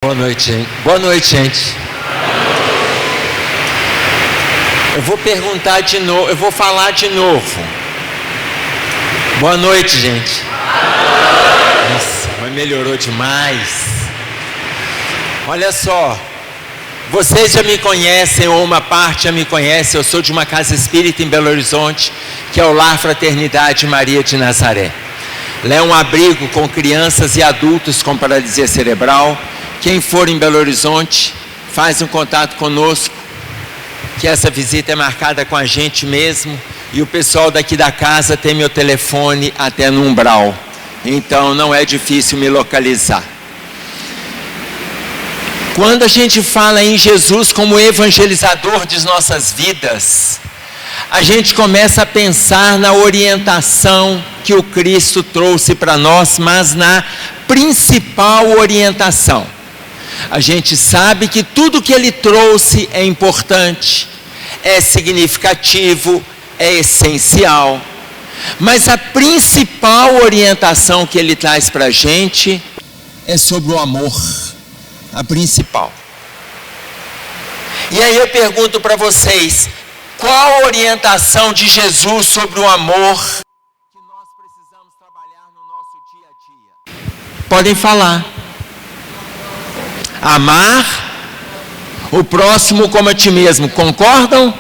Boa noite, gente. Boa noite, gente. Eu vou perguntar de novo, eu vou falar de novo. Boa noite, gente. Nossa, mas melhorou demais. Olha só, vocês já me conhecem, ou uma parte já me conhece. Eu sou de uma casa espírita em Belo Horizonte, que é o Lar Fraternidade Maria de Nazaré. Lá é um abrigo com crianças e adultos com paralisia cerebral. Quem for em Belo Horizonte, faz um contato conosco, que essa visita é marcada com a gente mesmo, e o pessoal daqui da casa tem meu telefone até no umbral, então não é difícil me localizar. Quando a gente fala em Jesus como evangelizador de nossas vidas, a gente começa a pensar na orientação que o Cristo trouxe para nós, mas na principal orientação. A gente sabe que tudo que ele trouxe é importante, é significativo, é essencial, mas a principal orientação que ele traz para a gente é sobre o amor, a principal. E aí eu pergunto para vocês, qual a orientação de Jesus sobre o amor que nós precisamos trabalhar no nosso dia a dia? Podem falar. Amar o próximo como a ti mesmo. Concordam?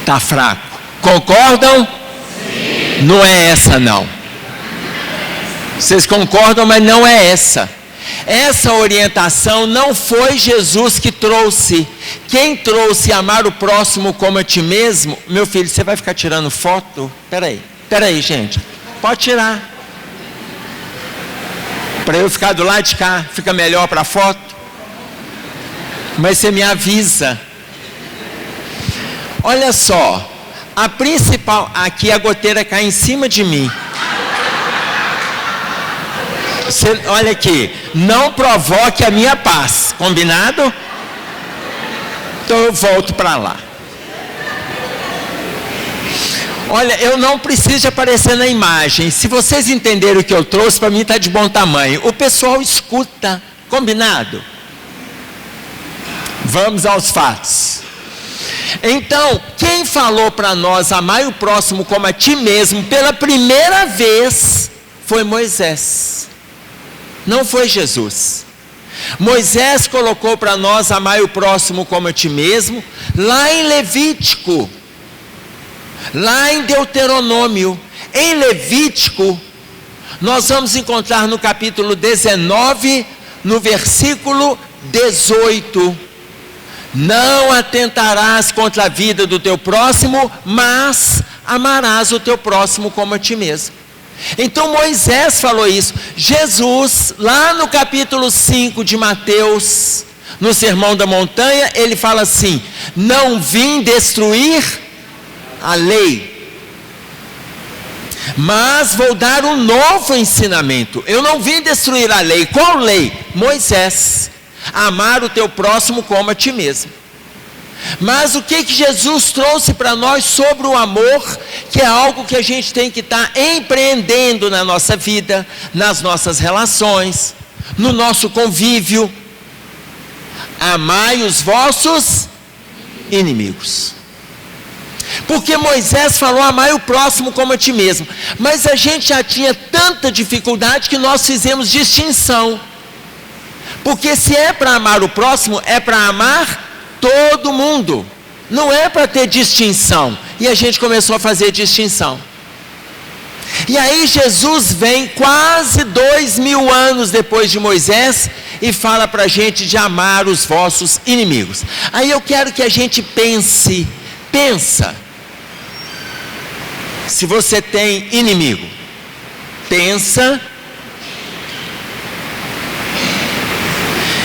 Está fraco. Concordam? Sim. Não é essa não. Vocês concordam, mas não é essa. Essa orientação não foi Jesus que trouxe. Quem trouxe amar o próximo como a ti mesmo? Meu filho, você vai ficar tirando foto? Peraí, gente. Pode tirar. Para eu ficar do lado de cá, fica melhor para a foto. Mas você me avisa. Olha só, a principal, aqui a goteira cai em cima de mim. Você, olha aqui, não provoque a minha paz, combinado? Então eu volto para lá. Olha, eu não preciso aparecer na imagem. Se vocês entenderem o que eu trouxe, para mim está de bom tamanho. O pessoal escuta, combinado? Vamos aos fatos. Então, quem falou para nós amar o próximo como a ti mesmo pela primeira vez foi Moisés. Não foi Jesus. Moisés colocou para nós amar o próximo como a ti mesmo lá em Levítico. Lá em Deuteronômio, em Levítico, nós vamos encontrar no capítulo 19, no versículo 18. Não atentarás contra a vida do teu próximo, mas amarás o teu próximo como a ti mesmo. Então Moisés falou isso. Jesus, lá no capítulo 5 de Mateus, no Sermão da Montanha, ele fala assim: não vim destruir a lei, mas vou dar um novo ensinamento. Eu não vim destruir a lei. Qual lei? Moisés. Amar o teu próximo como a ti mesmo. Mas o que Jesus trouxe para nós sobre o amor, que é algo que a gente tem que estar empreendendo na nossa vida, nas nossas relações, no nosso convívio. Amai os vossos inimigos. Porque Moisés falou amar o próximo como a ti mesmo, mas a gente já tinha tanta dificuldade que nós fizemos distinção. Porque se é para amar o próximo, é para amar todo mundo, não é para ter distinção. E a gente começou a fazer distinção. E aí Jesus vem quase 2000 anos depois de Moisés e fala para a gente de amar os vossos inimigos. Aí eu quero que a gente pensa, se você tem inimigo, pensa.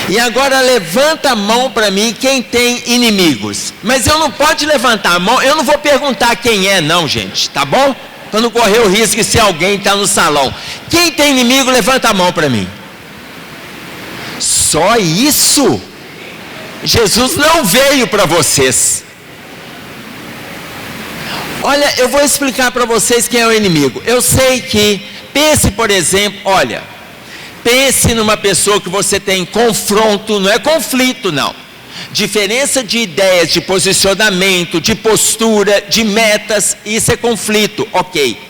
E agora levanta a mão para mim quem tem inimigos. Mas eu não pode levantar a mão, eu não vou perguntar quem é não, gente, tá bom? Para não correr o risco de se alguém está no salão. Quem tem inimigo, levanta a mão para mim. Só isso? Jesus não veio para vocês. Olha, eu vou explicar para vocês quem é o inimigo. Eu sei que, pense por exemplo, pense numa pessoa que você tem confronto, não é conflito não. Diferença de ideias, de posicionamento, de postura, de metas, isso é conflito, ok.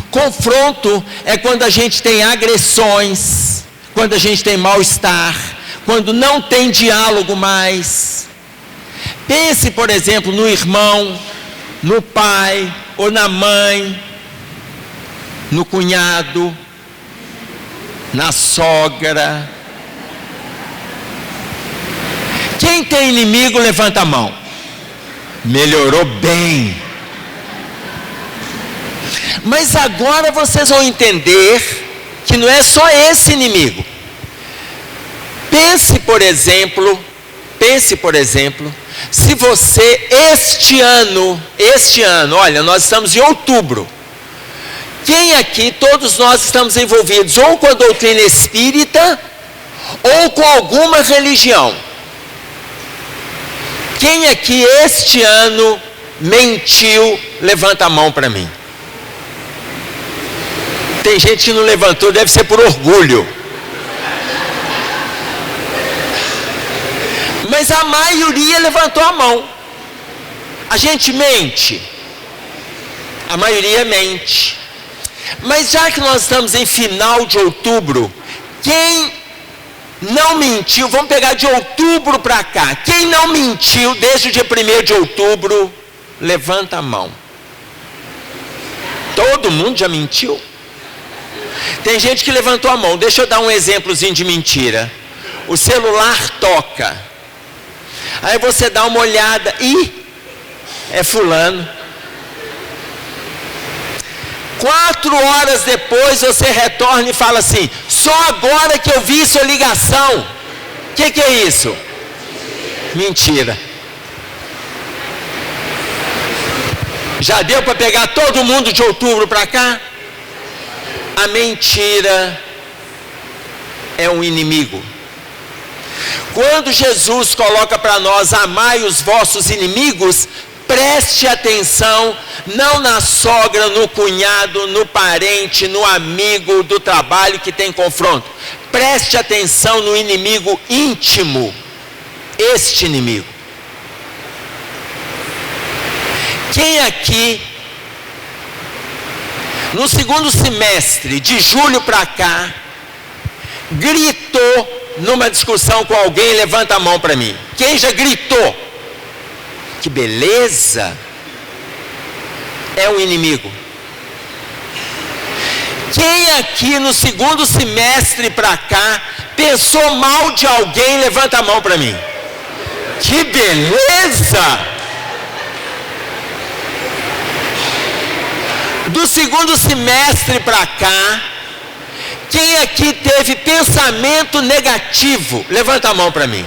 Confronto é quando a gente tem agressões, quando a gente tem mal-estar, quando não tem diálogo mais. Pense, por exemplo, no irmão, no pai ou na mãe, no cunhado, na sogra. Quem tem inimigo, levanta a mão. Melhorou bem. Mas agora vocês vão entender que não é só esse inimigo. Pense, por exemplo, se você este ano, olha, nós estamos em outubro. Quem aqui, todos nós estamos envolvidos ou com a doutrina espírita ou com alguma religião. Quem aqui este ano mentiu, levanta a mão para mim. Tem gente que não levantou, deve ser por orgulho. Mas a maioria levantou a mão. A gente mente. A maioria mente. Mas já que nós estamos em final de outubro, quem não mentiu, vamos pegar de outubro para cá. Quem não mentiu desde o dia 1º de outubro, levanta a mão. Todo mundo já mentiu? Tem gente que levantou a mão. Deixa eu dar um exemplozinho de mentira. O celular toca. Aí você dá uma olhada. Ih, é fulano. 4 horas depois você retorna e fala assim: só agora que eu vi sua ligação. O que é isso? Mentira. Já deu para pegar todo mundo de outubro para cá? A mentira é um inimigo. Quando Jesus coloca para nós: amai os vossos inimigos, preste atenção, não na sogra, no cunhado, no parente, no amigo do trabalho que tem confronto. Preste atenção no inimigo íntimo, este inimigo. Quem aqui, no segundo semestre, de julho para cá, gritou numa discussão com alguém? Levanta a mão para mim. Quem já gritou? Que beleza! É um inimigo. Quem aqui no segundo semestre para cá pensou mal de alguém? Levanta a mão para mim. Que beleza! Do segundo semestre para cá, quem aqui teve pensamento negativo? Levanta a mão para mim.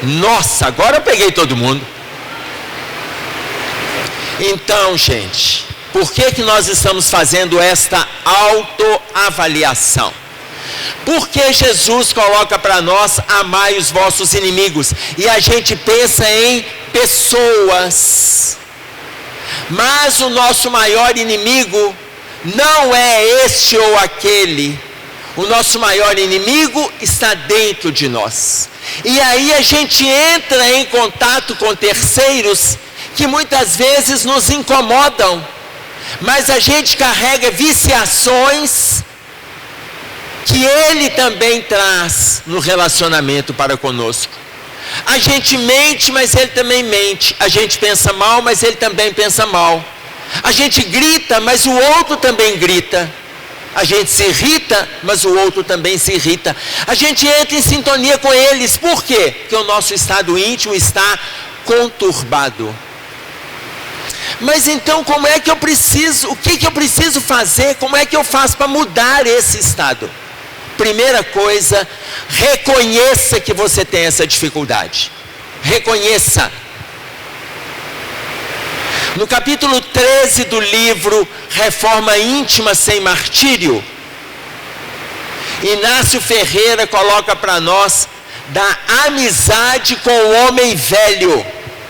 Nossa, agora eu peguei todo mundo. Então, gente, por que nós estamos fazendo esta autoavaliação? Porque Jesus coloca para nós: amai os vossos inimigos, e a gente pensa em pessoas. Mas o nosso maior inimigo não é este ou aquele. O nosso maior inimigo está dentro de nós. E aí a gente entra em contato com terceiros que muitas vezes nos incomodam, mas a gente carrega viciações que ele também traz no relacionamento para conosco. A gente mente, mas ele também mente. A gente pensa mal, mas ele também pensa mal. A gente grita, mas o outro também grita. A gente se irrita, mas o outro também se irrita. A gente entra em sintonia com eles. Por quê? Porque o nosso estado íntimo está conturbado. Mas então, como é que eu preciso? O que eu preciso fazer? Como é que eu faço para mudar esse estado? Primeira coisa, reconheça que você tem essa dificuldade. Reconheça. No capítulo 13 do livro Reforma Íntima Sem Martírio, Inácio Ferreira coloca para nós da amizade com o homem velho.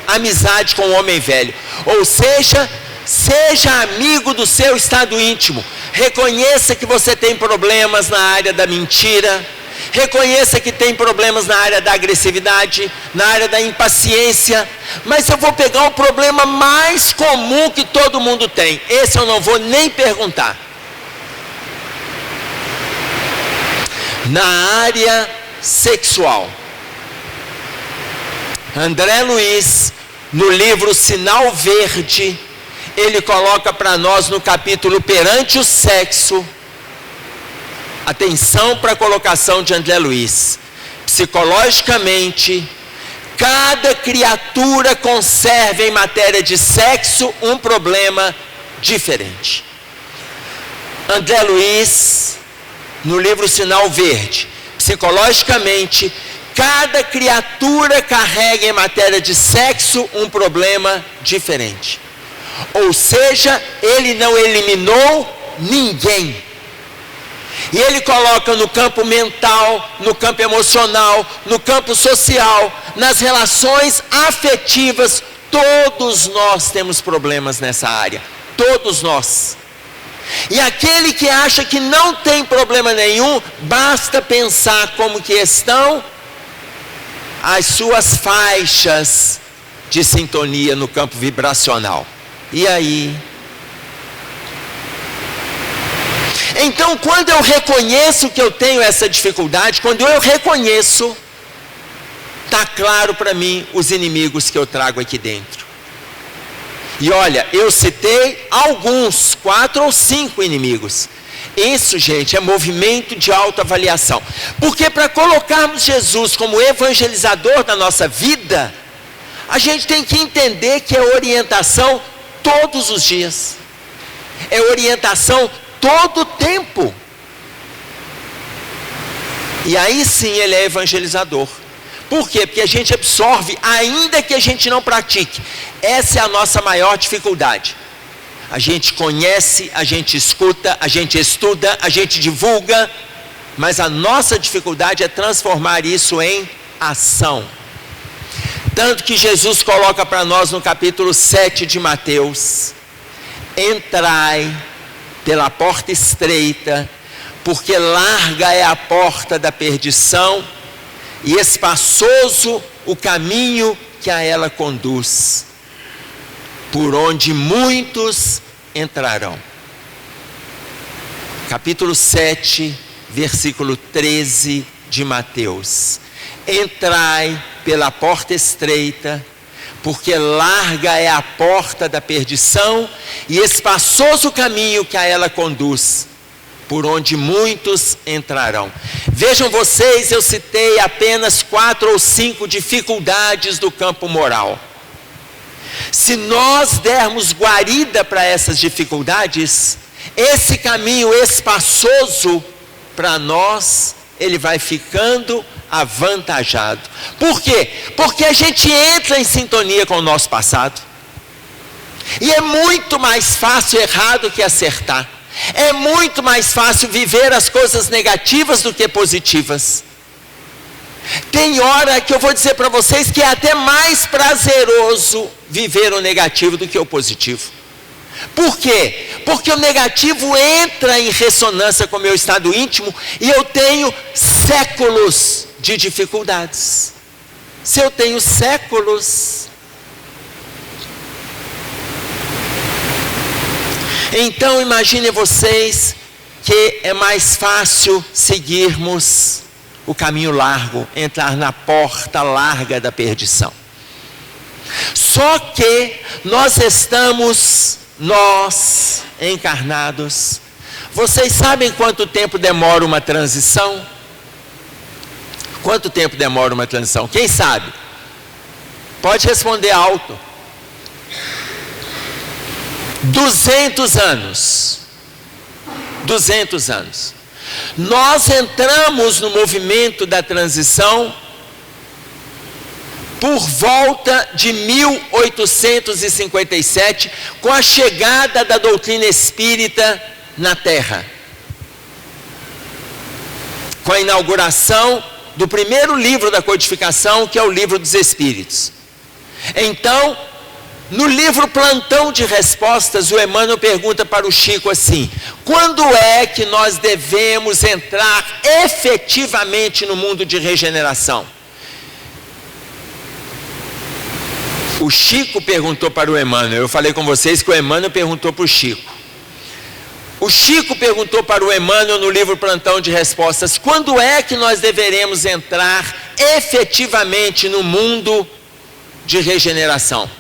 Amizade com o homem velho. Ou seja, seja amigo do seu estado íntimo. Reconheça que você tem problemas na área da mentira. Reconheça que tem problemas na área da agressividade, na área da impaciência, mas eu vou pegar o problema mais comum que todo mundo tem. Esse eu não vou nem perguntar. Na área sexual. André Luiz, no livro Sinal Verde, ele coloca para nós no capítulo Perante o Sexo. Atenção para a colocação de André Luiz. Psicologicamente, cada criatura conserva em matéria de sexo um problema diferente. André Luiz, no livro Sinal Verde, psicologicamente, cada criatura carrega em matéria de sexo um problema diferente. Ou seja, ele não eliminou ninguém. E ele coloca no campo mental, no campo emocional, no campo social, nas relações afetivas, todos nós temos problemas nessa área. Todos nós. E aquele que acha que não tem problema nenhum, basta pensar como que estão as suas faixas de sintonia no campo vibracional. E aí? Então, quando eu reconheço que eu tenho essa dificuldade, quando eu reconheço, está claro para mim os inimigos que eu trago aqui dentro. E olha, eu citei alguns, 4 ou 5 inimigos. Isso, gente, é movimento de autoavaliação. Porque para colocarmos Jesus como evangelizador da nossa vida, a gente tem que entender que é orientação todos os dias. É orientação todo o tempo. E aí sim ele é evangelizador. Por quê? Porque a gente absorve, ainda que a gente não pratique. Essa é a nossa maior dificuldade. A gente conhece, a gente escuta, a gente estuda, a gente divulga, mas a nossa dificuldade é transformar isso em ação. Tanto que Jesus coloca para nós no capítulo 7 de Mateus: entrai pela porta estreita, porque larga é a porta da perdição, e espaçoso o caminho que a ela conduz, por onde muitos entrarão. Capítulo 7, versículo 13 de Mateus: entrai pela porta estreita, porque larga é a porta da perdição, e espaçoso o caminho que a ela conduz, por onde muitos entrarão. Vejam vocês, eu citei apenas 4 ou 5 dificuldades do campo moral. Se nós dermos guarida para essas dificuldades, esse caminho espaçoso para nós, ele vai ficando avantajado. Por quê? Porque a gente entra em sintonia com o nosso passado. E é muito mais fácil errar do que acertar. É muito mais fácil viver as coisas negativas do que positivas. Tem hora que eu vou dizer para vocês que é até mais prazeroso viver o negativo do que o positivo. Por quê? Porque o negativo entra em ressonância com o meu estado íntimo e eu tenho séculos de dificuldades. Se eu tenho séculos, então imaginem vocês que é mais fácil seguirmos o caminho largo, entrar na porta larga da perdição. Só que nós encarnados, vocês sabem quanto tempo demora uma transição? Quanto tempo demora uma transição? Quem sabe? Pode responder alto. 200 anos. 200 anos. Nós entramos no movimento da transição por volta de 1857, com a chegada da doutrina espírita na Terra. Com a inauguração do primeiro livro da codificação, que é o Livro dos Espíritos. Então, No livro Plantão de Respostas, o Emmanuel pergunta para o Chico assim: quando é que nós devemos entrar efetivamente no mundo de regeneração? O Chico perguntou para o Emmanuel. Eu falei com vocês que o Emmanuel perguntou para o Chico. O Chico perguntou para o Emmanuel no livro Plantão de Respostas: quando é que nós deveremos entrar efetivamente no mundo de regeneração?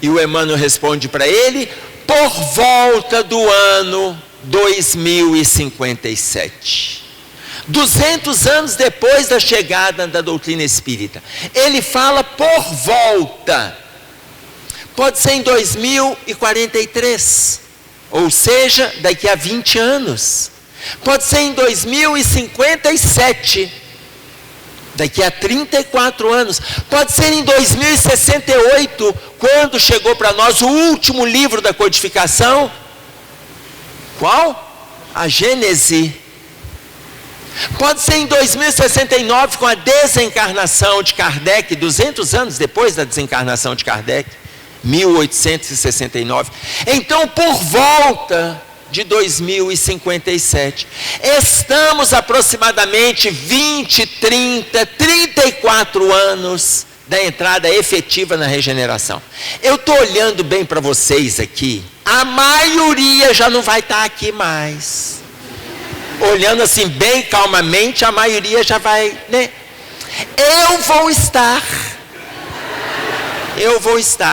E o Emmanuel responde para ele: por volta do ano 2057. 200 anos depois da chegada da doutrina espírita. Ele fala por volta. Pode ser em 2043. Ou seja, daqui a 20 anos. Pode ser em 2057. Daqui a 34 anos. Pode ser em 2068, quando chegou para nós o último livro da codificação. Qual? A Gênese. Pode ser em 2069, com a desencarnação de Kardec, 200 anos depois da desencarnação de Kardec, 1869. Então, por volta de 2057, estamos aproximadamente 20, 30, 34 anos da entrada efetiva na regeneração. Eu estou olhando bem para vocês aqui, a maioria já não vai estar aqui mais. Olhando assim bem calmamente, a maioria já vai, né? Eu vou estar,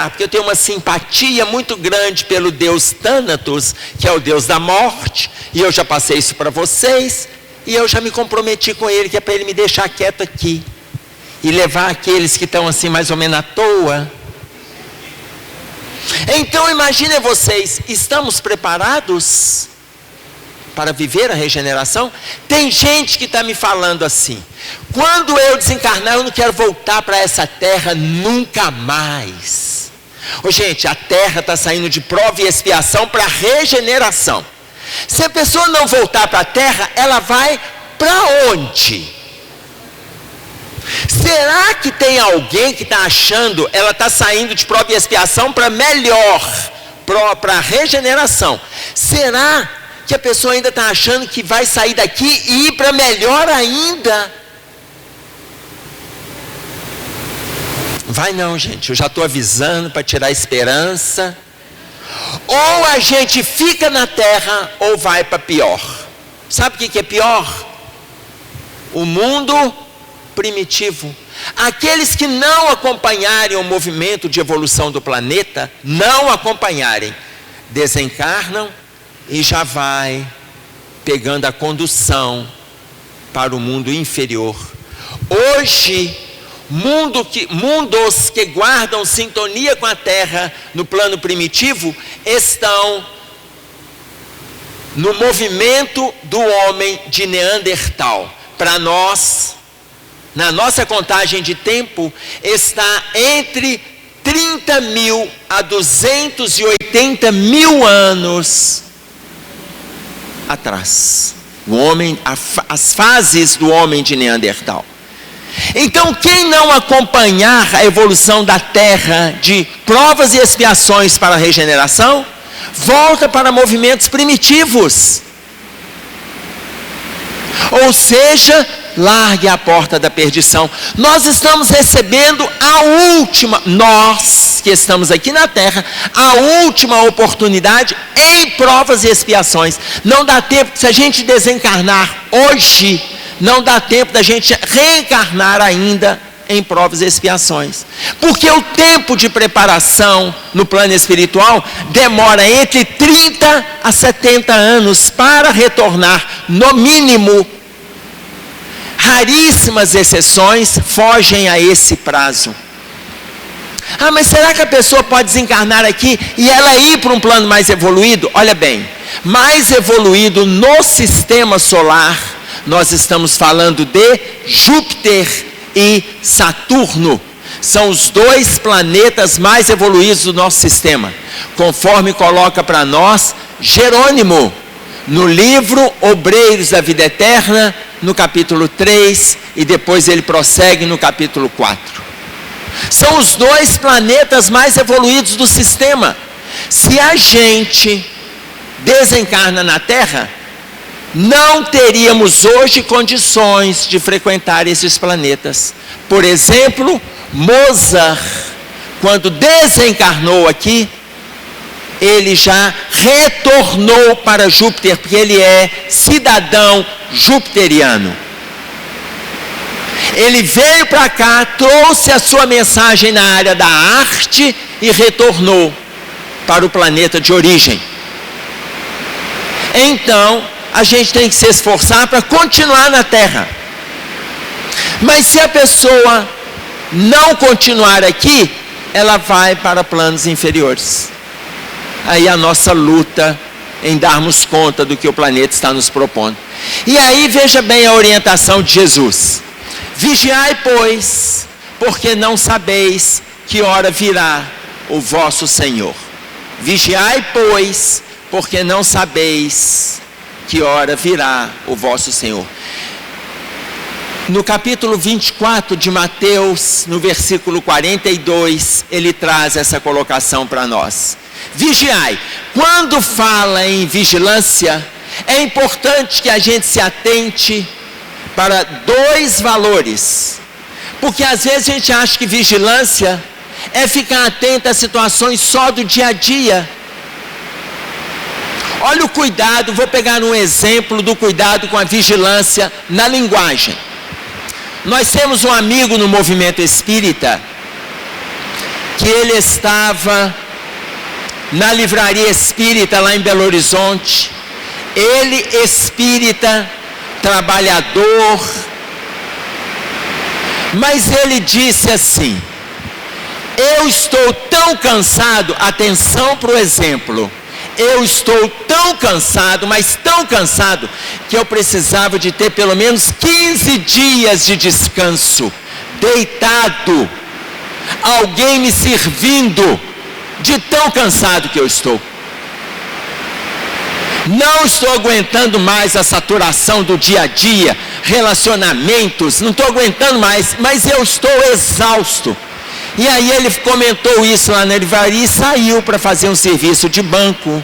porque eu tenho uma simpatia muito grande pelo Deus Thanatos, que é o Deus da morte, e eu já passei isso para vocês, e eu já me comprometi com ele, que é para ele me deixar quieto aqui, e levar aqueles que estão assim mais ou menos à toa. Então imaginem vocês, estamos preparados para viver a regeneração? Tem gente que está me falando assim: quando eu desencarnar, eu não quero voltar para essa terra nunca mais. Ô, gente, a terra está saindo de prova e expiação para regeneração. Se a pessoa não voltar para a terra, ela vai para onde? Será que tem alguém que está achando, ela está saindo de prova e expiação para melhor, para regeneração? Será que a pessoa ainda está achando que vai sair daqui e ir para melhor ainda? Vai não, gente, eu já estou avisando para tirar a esperança. Ou a gente fica na terra, ou vai para pior. Sabe o que é pior? O mundo primitivo. Aqueles que não acompanharem o movimento de evolução do planeta, não acompanharem, desencarnam e já vai pegando a condução para o mundo inferior. Hoje, mundos que guardam sintonia com a Terra no plano primitivo estão no movimento do homem de Neandertal. Para nós, na nossa contagem de tempo, está entre 30 mil a 280 mil anos atrás. O homem, as fases do homem de Neandertal. Então, quem não acompanhar a evolução da Terra de provas e expiações para a regeneração, volta para movimentos primitivos. Ou seja, largue a porta da perdição. Nós estamos recebendo a última, nós que estamos aqui na Terra, a última oportunidade em provas e expiações. Não dá tempo, se a gente desencarnar hoje, não dá tempo da gente reencarnar ainda em provas e expiações. Porque o tempo de preparação no plano espiritual demora entre 30 a 70 anos para retornar, no mínimo. Raríssimas exceções fogem a esse prazo. Ah, mas será que a pessoa pode desencarnar aqui e ela ir para um plano mais evoluído? Olha bem, mais evoluído no sistema solar, nós estamos falando de Júpiter e Saturno. São os dois planetas mais evoluídos do nosso sistema, conforme coloca para nós Jerônimo, no livro Obreiros da Vida Eterna, no capítulo 3, e depois ele prossegue no capítulo 4. São os 2 planetas mais evoluídos do sistema. Se a gente desencarna na Terra, não teríamos hoje condições de frequentar esses planetas. Por exemplo, Mozart, quando desencarnou aqui, ele já retornou para Júpiter, porque ele é cidadão jupiteriano. Ele veio para cá, trouxe a sua mensagem na área da arte e retornou para o planeta de origem. Então, a gente tem que se esforçar para continuar na Terra. Mas se a pessoa não continuar aqui, ela vai para planos inferiores. Aí a nossa luta em darmos conta do que o planeta está nos propondo. E aí veja bem a orientação de Jesus. Vigiai, pois, porque não sabeis que hora virá o vosso Senhor. Vigiai, pois, porque não sabeis que hora virá o vosso Senhor. No capítulo 24 de Mateus, no versículo 42, ele traz essa colocação para nós. Vigiai. Quando fala em vigilância, é importante que a gente se atente para 2 valores. Porque às vezes a gente acha que vigilância é ficar atento a situações só do dia a dia. Olha o cuidado, vou pegar um exemplo do cuidado com a vigilância na linguagem. Nós temos um amigo no movimento espírita, que ele estava na livraria espírita lá em Belo Horizonte. Ele espírita, trabalhador, mas ele disse assim: eu estou tão cansado, atenção para o exemplo, eu estou tão cansado, mas tão cansado, que eu precisava de ter pelo menos 15 dias de descanso, deitado, alguém me servindo, de tão cansado que eu estou. Não estou aguentando mais a saturação do dia a dia, relacionamentos, não estou aguentando mais, mas eu estou exausto. E aí ele comentou isso lá na livraria e saiu para fazer um serviço de banco.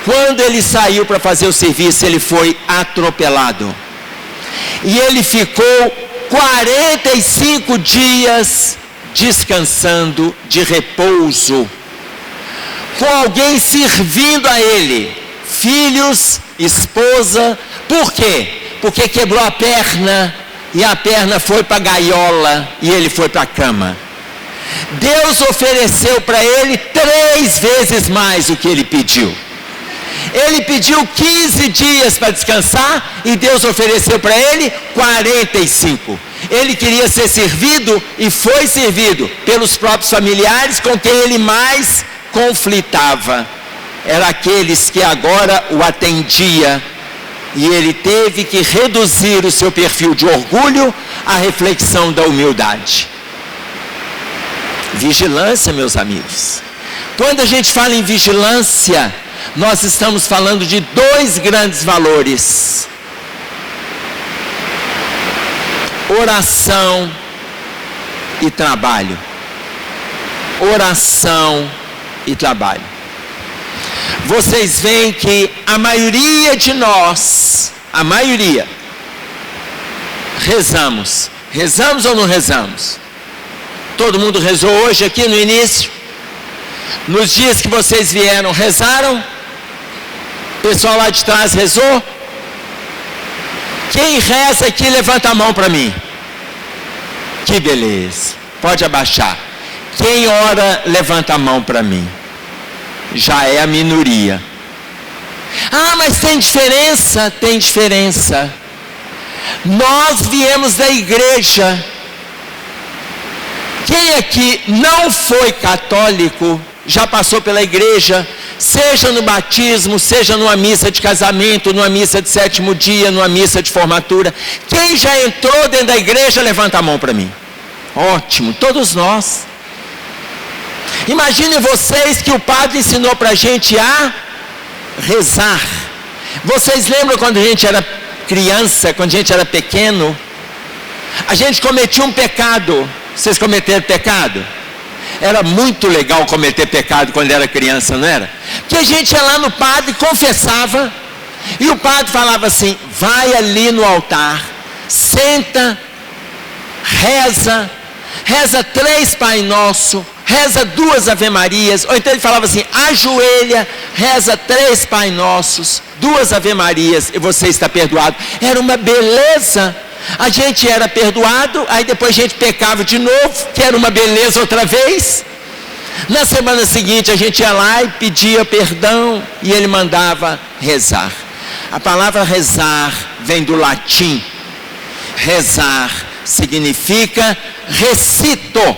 Quando ele saiu para fazer o serviço, ele foi atropelado. E ele ficou 45 dias descansando de repouso, com alguém servindo a ele, filhos, esposa. Por quê? Porque quebrou a perna, e a perna foi para a gaiola, e ele foi para a cama. Deus ofereceu para ele 3 vezes mais o que ele pediu. Ele pediu 15 dias para descansar, e Deus ofereceu para ele 45. Ele queria ser servido, e foi servido pelos próprios familiares com quem ele mais conflitava. Eram aqueles que agora o atendia, e ele teve que reduzir o seu perfil de orgulho à reflexão da humildade. Vigilância, meus amigos. Quando a gente fala em vigilância, nós estamos falando de 2 grandes valores: oração e trabalho. Oração e trabalho. Vocês veem que a maioria de nós, rezamos. Rezamos ou não rezamos? Todo mundo rezou hoje aqui no início? Nos dias que vocês vieram, rezaram? O pessoal lá de trás rezou? Quem reza aqui, levanta a mão para mim. Que beleza. Pode abaixar. Quem ora, levanta a mão para mim. Já é a minoria. Ah, mas tem diferença? Tem diferença. Nós viemos da igreja. Quem aqui não foi católico, já passou pela igreja, seja no batismo, seja numa missa de casamento, numa missa de 7º dia, numa missa de formatura? Quem já entrou dentro da igreja, levanta a mão para mim. Ótimo, todos nós. Imaginem vocês que o padre ensinou para a gente a rezar. Vocês lembram quando a gente era criança, quando a gente era pequeno? A gente cometia um pecado. Vocês cometeram pecado? Era muito legal cometer pecado quando era criança, não era? Porque a gente ia lá no padre, confessava, e o padre falava assim: vai ali no altar, senta, reza 3 Pai Nosso, reza 2 Ave Marias, ou então ele falava assim: ajoelha, reza 3 Pai Nossos, 2 Ave Marias, e você está perdoado. Era uma beleza. A gente era perdoado, aí depois a gente pecava de novo, que era uma beleza outra vez. Na semana seguinte a gente ia lá e pedia perdão, e ele mandava rezar. A palavra rezar vem do latim. Rezar significa recito.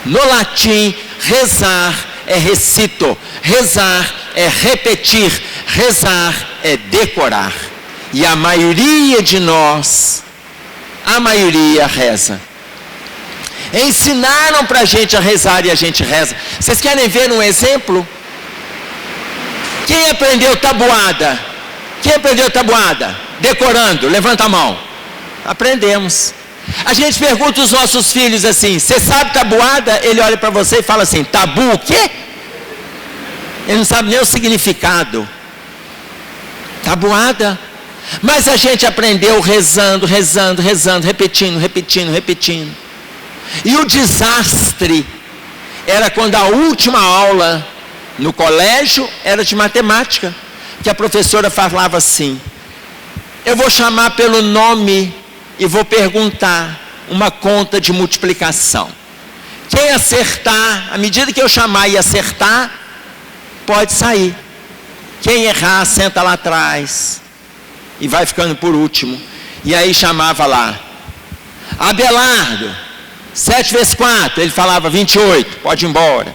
No latim, rezar é recito, rezar é repetir, rezar é decorar. E a maioria de nós, a maioria reza. Ensinaram para a gente a rezar e a gente reza. Vocês querem ver um exemplo? Quem aprendeu tabuada? Quem aprendeu tabuada? Decorando, levanta a mão. Aprendemos. A gente pergunta aos nossos filhos assim: você sabe tabuada? Ele olha para você e fala assim: tabu o quê? Ele não sabe nem o significado. Tabuada. Mas a gente aprendeu rezando, repetindo. E o desastre era quando a última aula no colégio era de matemática, que a professora falava assim: eu vou chamar pelo nome e vou perguntar uma conta de multiplicação. Quem acertar, à medida que eu chamar e acertar, pode sair. Quem errar, senta lá atrás e vai ficando por último. E aí chamava lá: Abelardo, 7 vezes 4, ele falava 28, pode ir embora.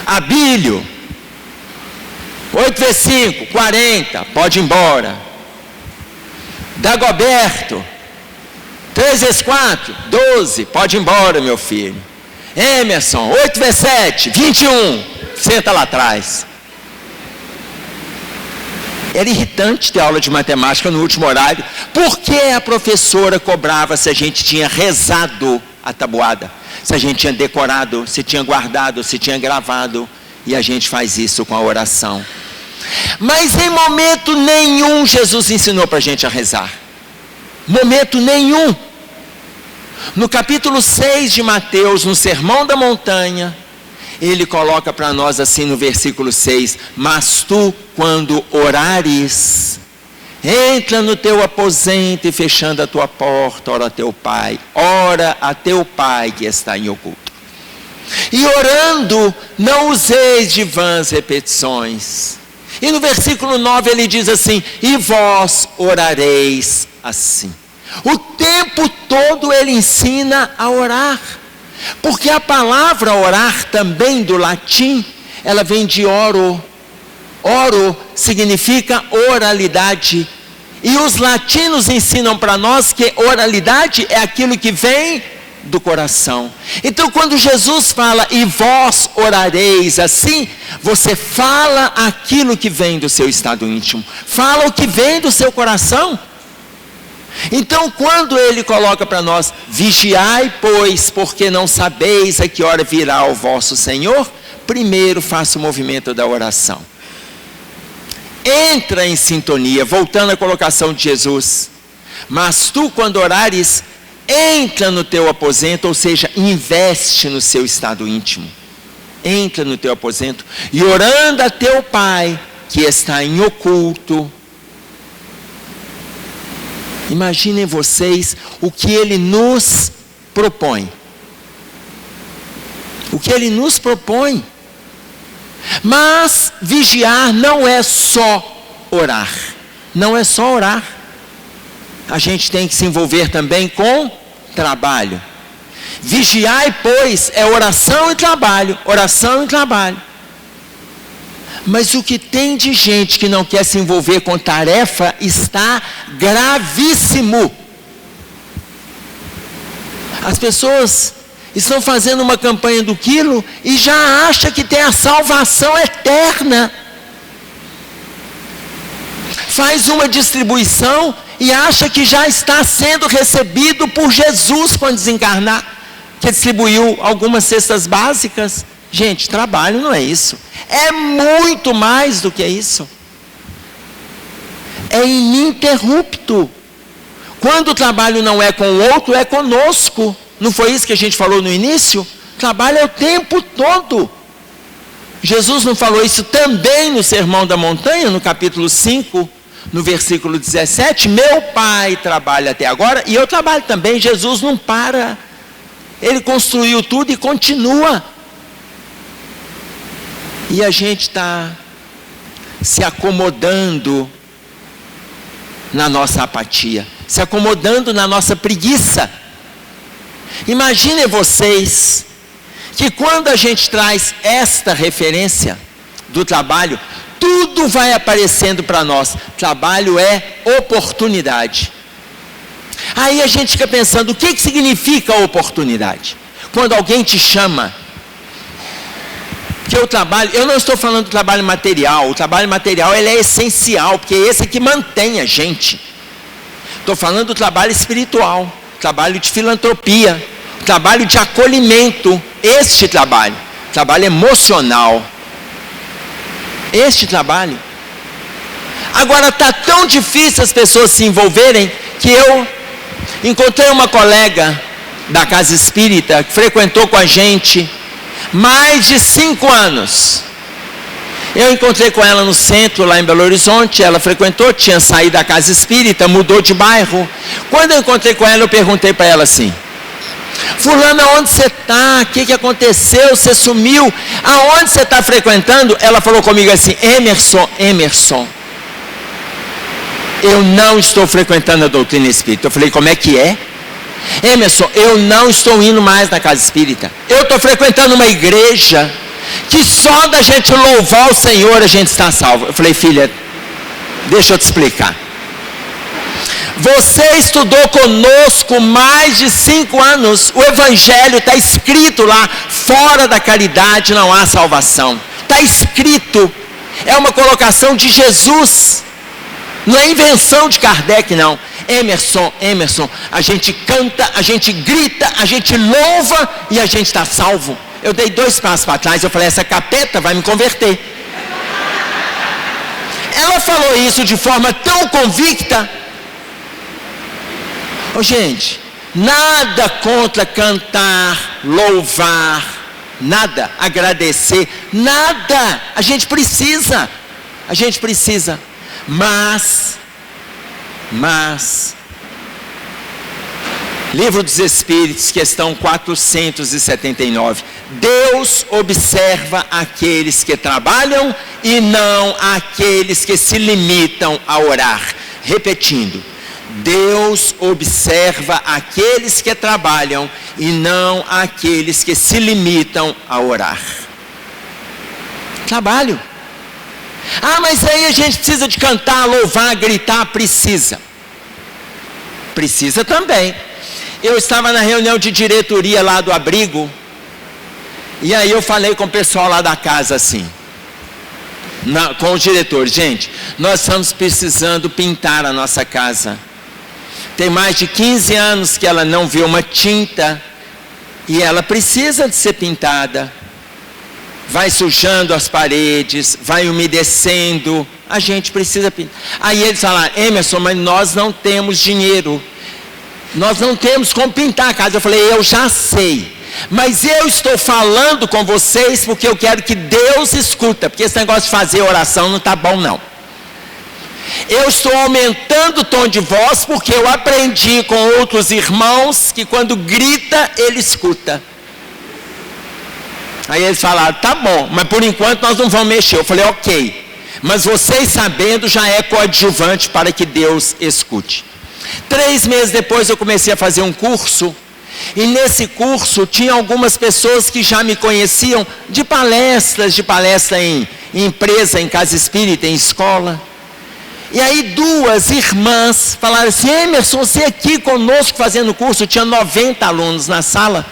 Abílio, 8 vezes 5, 40, pode ir embora. Dagoberto, 3 vezes 4, 12, pode ir embora, meu filho. Emerson, 8 vezes 7, 21, senta lá atrás. Era irritante ter aula de matemática no último horário, porque a professora cobrava se a gente tinha rezado a tabuada, se a gente tinha decorado, se tinha guardado, se tinha gravado, e a gente faz isso com a oração. Mas em momento nenhum Jesus ensinou para a gente a rezar. Momento nenhum. No capítulo 6 de Mateus, no Sermão da Montanha, ele coloca para nós assim no versículo 6: mas tu, quando orares, entra no teu aposento e fechando a tua porta, ora a teu pai que está em oculto. E orando, não useis de vãs repetições. E no versículo 9 ele diz assim: e vós orareis assim. O tempo todo ele ensina a orar. Porque a palavra orar também do latim, ela vem de oro. Oro significa oralidade. E os latinos ensinam para nós que oralidade é aquilo que vem do coração. Então quando Jesus fala, e vós orareis assim, você fala aquilo que vem do seu estado íntimo. Fala o que vem do seu coração. Então quando ele coloca para nós, vigiai pois, porque não sabeis a que hora virá o vosso Senhor, primeiro faça o movimento da oração. Entra em sintonia, voltando à colocação de Jesus. Mas tu, quando orares, entra no teu aposento, ou seja, investe no seu estado íntimo. Entra no teu aposento e orando a teu Pai que está em oculto. Imaginem vocês o que ele nos propõe. O que ele nos propõe. Mas vigiar não é só orar. Não é só orar. A gente tem que se envolver também com trabalho. Vigiai, pois, é oração e trabalho. Oração e trabalho. Mas o que tem de gente que não quer se envolver com tarefa está gravíssimo. As pessoas estão fazendo uma campanha do quilo e já acham que tem a salvação eterna. faz uma distribuição e acha que já está sendo recebido por Jesus quando desencarnar, que distribuiu algumas cestas básicas. Gente, trabalho não é isso. É muito mais do que isso. É ininterrupto. Quando o trabalho não é com o outro, é conosco. Não foi isso que a gente falou no início? Trabalho é o tempo todo. Jesus não falou isso também no Sermão da Montanha, no capítulo 5, no versículo 17? Meu Pai trabalha até agora e eu trabalho também. Jesus não para. Ele construiu tudo e continua. E a gente está se acomodando na nossa apatia, se acomodando na nossa preguiça. Imaginem vocês que quando a gente traz esta referência do trabalho, tudo vai aparecendo para nós. Trabalho é oportunidade. Aí a gente fica pensando, o que significa oportunidade? Quando alguém te chama, que o trabalho, eu não estou falando do trabalho material, o trabalho material ele é essencial, porque é esse que mantém a gente. Estou falando do trabalho espiritual, trabalho de filantropia, trabalho de acolhimento, este trabalho emocional, este trabalho. Agora está tão difícil as pessoas se envolverem, que eu encontrei uma colega da casa espírita, que frequentou com a gente mais de 5 anos. Eu encontrei com ela no centro, lá em Belo Horizonte. Ela frequentou, tinha saído da casa espírita, mudou de bairro. Quando eu encontrei com ela, eu perguntei para ela assim: fulana, onde você está? O que aconteceu? Você sumiu? Aonde você está frequentando? Ela falou comigo assim: Emerson, eu não estou frequentando a doutrina espírita. Eu falei: como é que é? Emerson, eu não estou indo mais na casa espírita. Eu estou frequentando uma igreja que só da gente louvar o Senhor a gente está salvo. Eu falei: filha, deixa eu te explicar. Você estudou conosco mais de 5 anos. O evangelho está escrito lá: fora da caridade não há salvação. Está escrito. É uma colocação de Jesus. Não é invenção de Kardec, não. Emerson, a gente canta, a gente grita, a gente louva e a gente está salvo. Eu dei 2 passos para trás, eu falei: essa capeta vai me converter. Ela falou isso de forma tão convicta. Gente, nada contra cantar, louvar, nada, agradecer, nada. A gente precisa, mas, Livro dos Espíritos, questão 479, Deus observa aqueles que trabalham e não aqueles que se limitam a orar. Repetindo, Deus observa aqueles que trabalham e não aqueles que se limitam a orar. Trabalho. Mas aí a gente precisa de cantar, louvar, gritar. Precisa também. Eu estava na reunião de diretoria lá do abrigo, e aí eu falei com o pessoal lá da casa assim, com os diretores: gente, nós estamos precisando pintar a nossa casa. Tem mais de 15 anos que ela não vê uma tinta, e ela precisa de ser pintada. Vai sujando as paredes, vai umedecendo, a gente precisa pintar. Aí eles falaram: Emerson, mas nós não temos dinheiro, nós não temos como pintar a casa. Eu falei: eu já sei, mas eu estou falando com vocês porque eu quero que Deus escuta, porque esse negócio de fazer oração não está bom não. Eu estou aumentando o tom de voz porque eu aprendi com outros irmãos que quando grita, ele escuta. Aí eles falaram: tá bom, mas por enquanto nós não vamos mexer. Eu falei: ok, mas vocês sabendo já é coadjuvante para que Deus escute. 3 meses depois eu comecei a fazer um curso, e nesse curso tinha algumas pessoas que já me conheciam de palestra em empresa, em casa espírita, em escola. E aí 2 irmãs falaram assim: Emerson, você aqui conosco fazendo curso. Tinha 90 alunos na sala.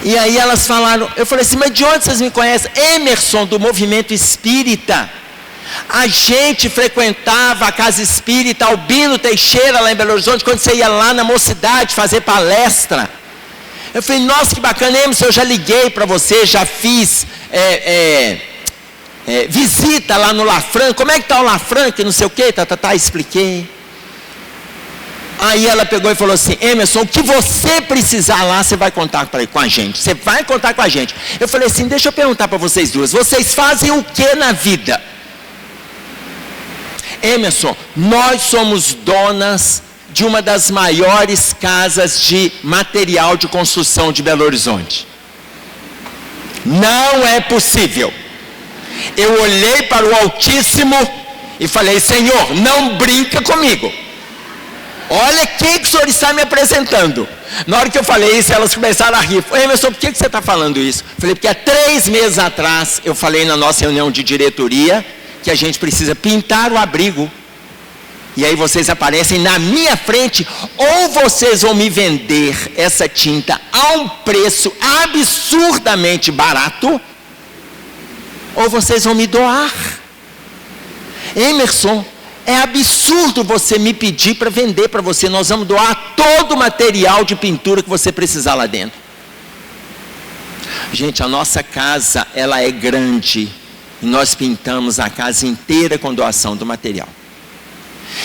E aí elas falaram, eu falei assim: mas de onde vocês me conhecem? Emerson, do movimento espírita. A gente frequentava a Casa Espírita Albino Teixeira, lá em Belo Horizonte, quando você ia lá na Mocidade fazer palestra. Eu falei, nossa, que bacana, Emerson, eu já liguei para você, já fiz visita lá no Lafran, como é que está o Lafran, que não sei o que, expliquei. Aí ela pegou e falou assim, Emerson, o que você precisar lá, você vai contar com a gente, você vai contar com a gente. Eu falei assim, deixa eu perguntar para vocês duas, vocês fazem o que na vida? Emerson, nós somos donas de uma das maiores casas de material de construção de Belo Horizonte. Não é possível. Eu olhei para o Altíssimo e falei, Senhor, não brinca comigo. Olha quem que o senhor está me apresentando. Na hora que eu falei isso, elas começaram a rir. Emerson, por que você está falando isso? Falei, porque há 3 meses atrás, eu falei na nossa reunião de diretoria, que a gente precisa pintar o abrigo. E aí vocês aparecem na minha frente, ou vocês vão me vender essa tinta a um preço absurdamente barato, ou vocês vão me doar. Emerson, é absurdo você me pedir para vender para você, nós vamos doar todo o material de pintura que você precisar lá dentro. Gente, a nossa casa, ela é grande, e nós pintamos a casa inteira com doação do material.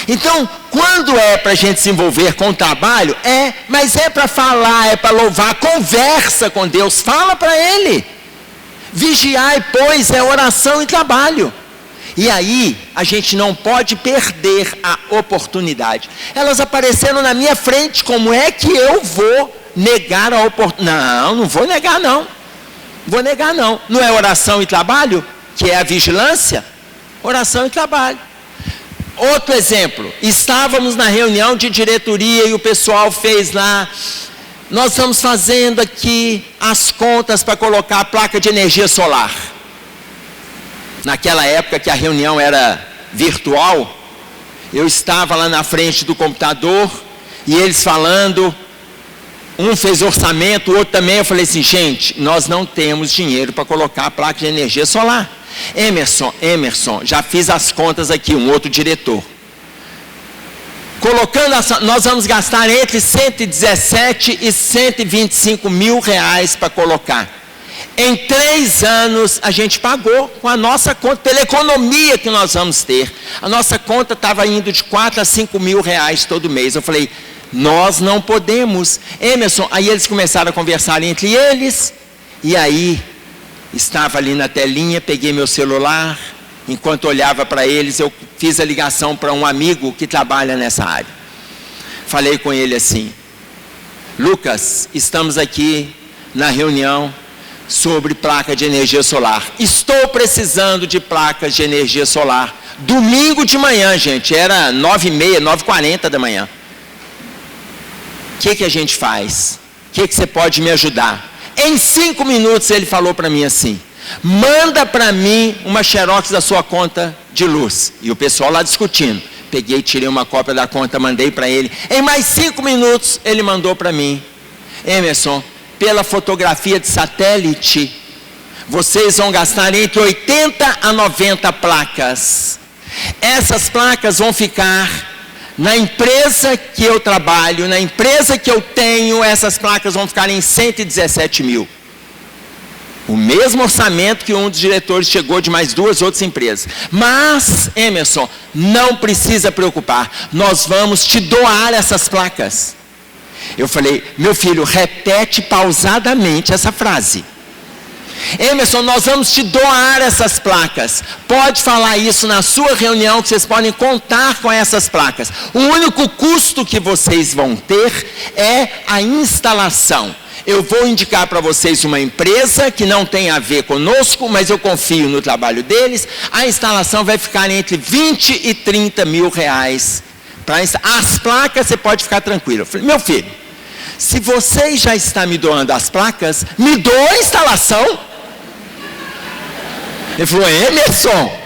Então, quando é para a gente se envolver com o trabalho, mas é para falar, é para louvar, conversa com Deus, fala para Ele. Vigiai, pois, é oração e trabalho. E aí, a gente não pode perder a oportunidade. Elas apareceram na minha frente, como é que eu vou negar a oportunidade? Não vou negar não. Vou negar não. Não é oração e trabalho, que é a vigilância? Oração e trabalho. Outro exemplo, estávamos na reunião de diretoria e o pessoal fez lá, nós estamos fazendo aqui as contas para colocar a placa de energia solar. Naquela época que a reunião era virtual, eu estava lá na frente do computador e eles falando, um fez orçamento, o outro também, eu falei assim, gente, nós não temos dinheiro para colocar a placa de energia solar. Emerson, já fiz as contas aqui, um outro diretor. Nós vamos gastar entre 117 e 125 mil reais para colocar. Em 3 anos, a gente pagou com a nossa conta, pela economia que nós vamos ter. A nossa conta estava indo de 4 a 5 mil reais todo mês. Eu falei, nós não podemos. Emerson, aí eles começaram a conversar entre eles, e aí estava ali na telinha, peguei meu celular, enquanto olhava para eles, eu fiz a ligação para um amigo que trabalha nessa área. Falei com ele assim, Lucas, estamos aqui na reunião sobre placa de energia solar. Estou precisando de placas de energia solar. Domingo de manhã, gente, era 9h30, 9h40 da manhã. O que a gente faz? O que você pode me ajudar? Em 5 minutos ele falou para mim assim, manda para mim uma xerox da sua conta de luz. E o pessoal lá discutindo. Peguei, tirei uma cópia da conta, mandei para ele. Em mais 5 minutos ele mandou para mim, Emerson, pela fotografia de satélite, vocês vão gastar entre 80 a 90 placas. Essas placas vão ficar na empresa que eu trabalho, na empresa que eu tenho, essas placas vão ficar em 117 mil. O mesmo orçamento que um dos diretores chegou de mais 2 outras empresas. Mas, Emerson, não precisa preocupar, nós vamos te doar essas placas. Eu falei, meu filho, repete pausadamente essa frase. Emerson, nós vamos te doar essas placas. Pode falar isso na sua reunião, que vocês podem contar com essas placas. O único custo que vocês vão ter é a instalação. Eu vou indicar para vocês uma empresa que não tem a ver conosco, mas eu confio no trabalho deles. A instalação vai ficar entre 20 e 30 mil reais. As placas você pode ficar tranquilo. Eu falei, meu filho, se você já está me doando as placas, me doa a instalação. Ele falou, Emerson,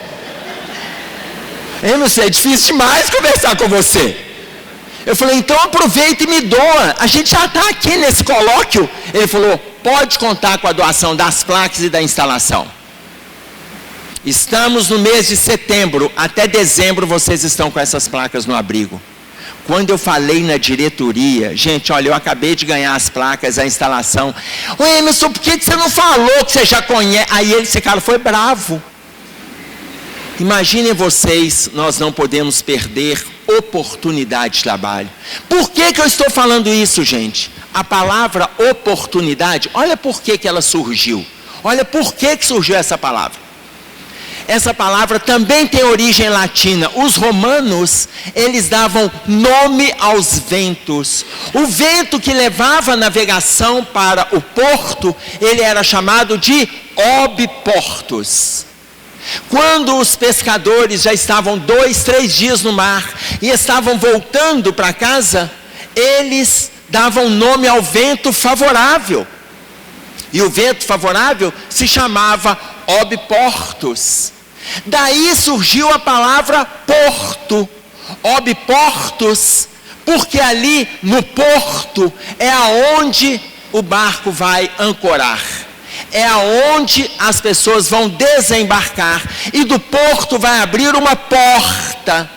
é difícil demais conversar com você. Eu falei, então aproveita e me doa, a gente já está aqui nesse colóquio. Ele falou, pode contar com a doação das placas e da instalação. Estamos no mês de setembro, até dezembro vocês estão com essas placas no abrigo. Quando eu falei na diretoria, gente, olha, eu acabei de ganhar as placas, a instalação. Ô Emerson, por que você não falou que você já conhece? Aí esse cara foi bravo. Imaginem vocês, nós não podemos perder oportunidade de trabalho. Por que eu estou falando isso, gente? A palavra oportunidade, olha por que ela surgiu. Olha por que surgiu essa palavra. Essa palavra também tem origem latina. Os romanos, eles davam nome aos ventos. O vento que levava a navegação para o porto, ele era chamado de obiportus. Quando os pescadores já estavam 2, 3 dias no mar e estavam voltando para casa, eles davam nome ao vento favorável. E o vento favorável se chamava obiportus. Daí surgiu a palavra porto, obiportus, porque ali no porto é aonde o barco vai ancorar. É aonde as pessoas vão desembarcar, e do porto vai abrir uma porta,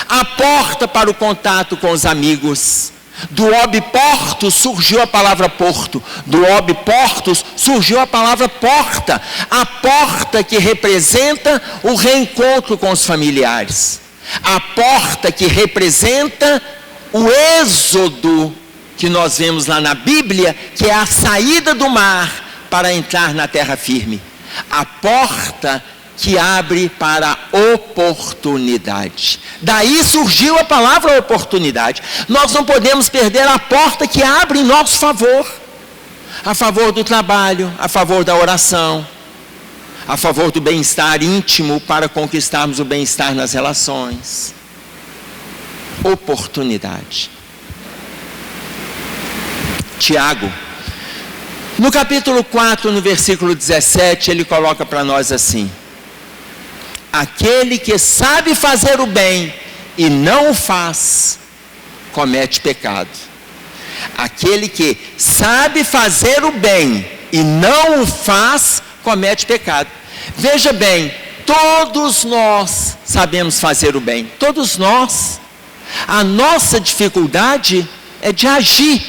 a porta para o contato com os amigos. Do obiportus surgiu a palavra porto, do obiportus surgiu a palavra porta, a porta que representa o reencontro com os familiares, a porta que representa o êxodo que nós vemos lá na Bíblia, que é a saída do mar para entrar na terra firme, a porta que abre para a oportunidade. Daí surgiu a palavra oportunidade. Nós não podemos perder a porta que abre em nosso favor, a favor do trabalho, a favor da oração, a favor do bem-estar íntimo, para conquistarmos o bem-estar nas relações. Oportunidade. Tiago, no capítulo 4, no versículo 17, ele coloca para nós assim: aquele que sabe fazer o bem e não o faz, comete pecado. Aquele que sabe fazer o bem e não o faz, comete pecado. Veja bem, todos nós sabemos fazer o bem, todos nós. A nossa dificuldade é de agir,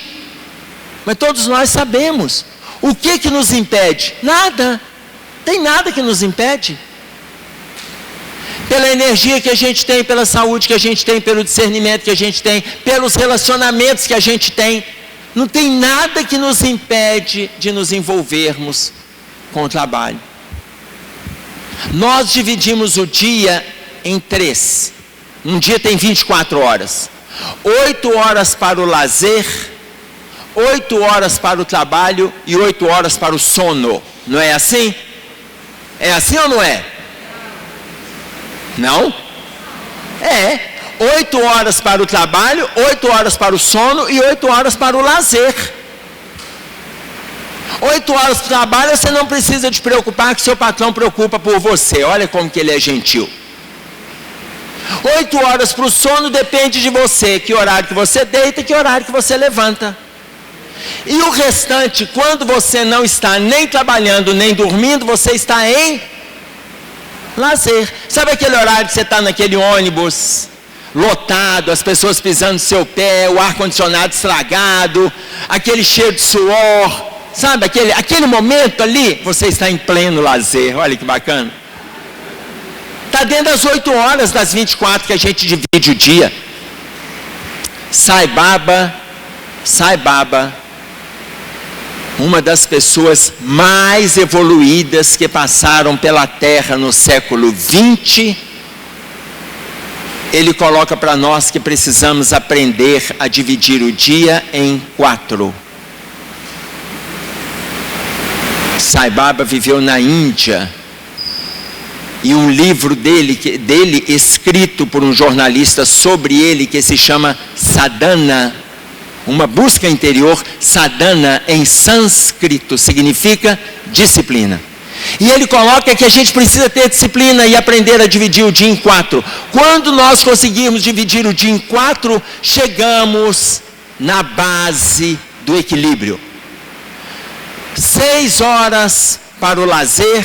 mas todos nós sabemos. O que nos impede? Nada, tem nada que nos impede. Pela energia que a gente tem, pela saúde que a gente tem, pelo discernimento que a gente tem, pelos relacionamentos que a gente tem, não tem nada que nos impede de nos envolvermos com o trabalho. Nós dividimos o dia em 3. Um dia tem 24 horas. 8 horas para o lazer, 8 horas para o trabalho e 8 horas para o sono. Não é assim? É assim ou não é? Não? É. 8 horas para o trabalho, 8 horas para o sono e 8 horas para o lazer. 8 horas para o trabalho, você não precisa te preocupar que seu patrão preocupa por você. Olha como que ele é gentil. 8 horas para o sono depende de você, que horário que você deita e que horário que você levanta. E o restante, quando você não está nem trabalhando nem dormindo, você está em lazer. Sabe aquele horário que você está naquele ônibus lotado, as pessoas pisando no seu pé, o ar-condicionado estragado, aquele cheiro de suor, sabe, aquele momento ali, você está em pleno lazer. Olha que bacana. Está dentro das 8 horas das 24 que a gente divide o dia. Sai Baba, uma das pessoas mais evoluídas que passaram pela Terra no século 20, ele coloca para nós que precisamos aprender a dividir o dia em 4. Sai Baba viveu na Índia, e um livro dele escrito por um jornalista sobre ele, que se chama Sadhana, uma busca interior. Sadhana em sânscrito significa disciplina. E ele coloca que a gente precisa ter disciplina e aprender a dividir o dia em 4. Quando nós conseguirmos dividir o dia em 4, chegamos na base do equilíbrio. 6 horas para o lazer,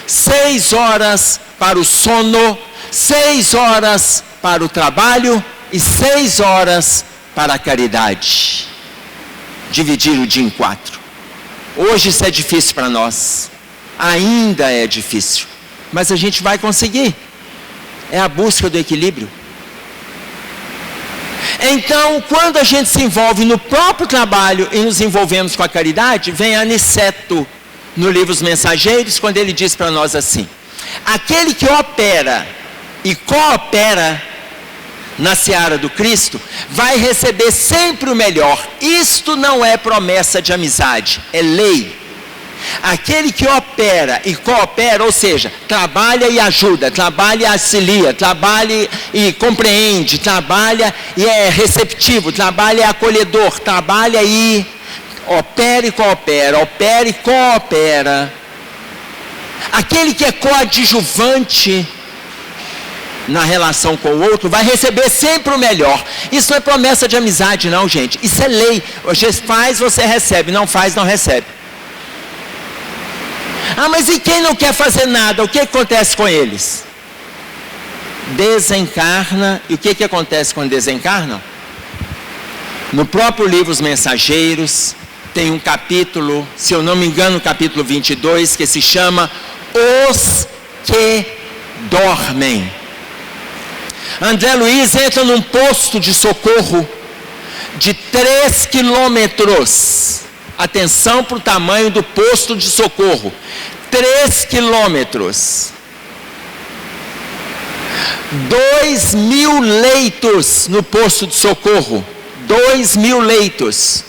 6 horas para o sono, 6 horas para o trabalho e 6 horas para a caridade. Dividir o dia em 4. Hoje isso é difícil para nós. Ainda é difícil. Mas a gente vai conseguir. É a busca do equilíbrio. Então, quando a gente se envolve no próprio trabalho e nos envolvemos com a caridade, vem Aniceto no livro Os Mensageiros, quando ele diz para nós assim: aquele que opera e coopera na seara do Cristo vai receber sempre o melhor. Isto não é promessa de amizade, é lei. Aquele que opera e coopera, ou seja, trabalha e ajuda, trabalha e auxilia, trabalha e compreende, trabalha e é receptivo, trabalha e acolhedor, trabalha e opera e coopera. Aquele que é coadjuvante na relação com o outro vai receber sempre o melhor. Isso não é promessa de amizade não, gente, isso é lei. Você faz, você recebe, não faz, não recebe. Ah, mas e quem não quer fazer nada? O que acontece com eles? Desencarna. E o que acontece quando desencarnam? No próprio livro Os Mensageiros, tem um capítulo, se eu não me engano, capítulo 22, que se chama Os que Dormem. André Luiz entra num posto de socorro de 3 quilômetros. Atenção para o tamanho do posto de socorro. 3 quilômetros. 2.000 leitos no posto de socorro. 2.000 leitos.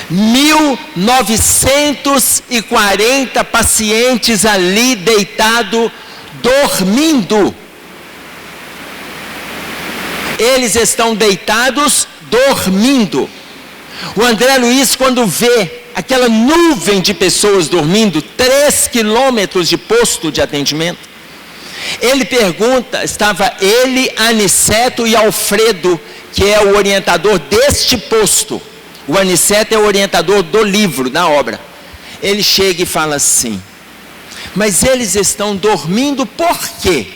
1.940 pacientes ali deitados, dormindo. Eles estão deitados, dormindo. O André Luiz, quando vê aquela nuvem de pessoas dormindo, 3 quilômetros de posto de atendimento, ele pergunta, estava ele, Aniceto e Alfredo, que é o orientador deste posto. O Aniceto é o orientador do livro, da obra. Ele chega e fala assim: mas eles estão dormindo por quê?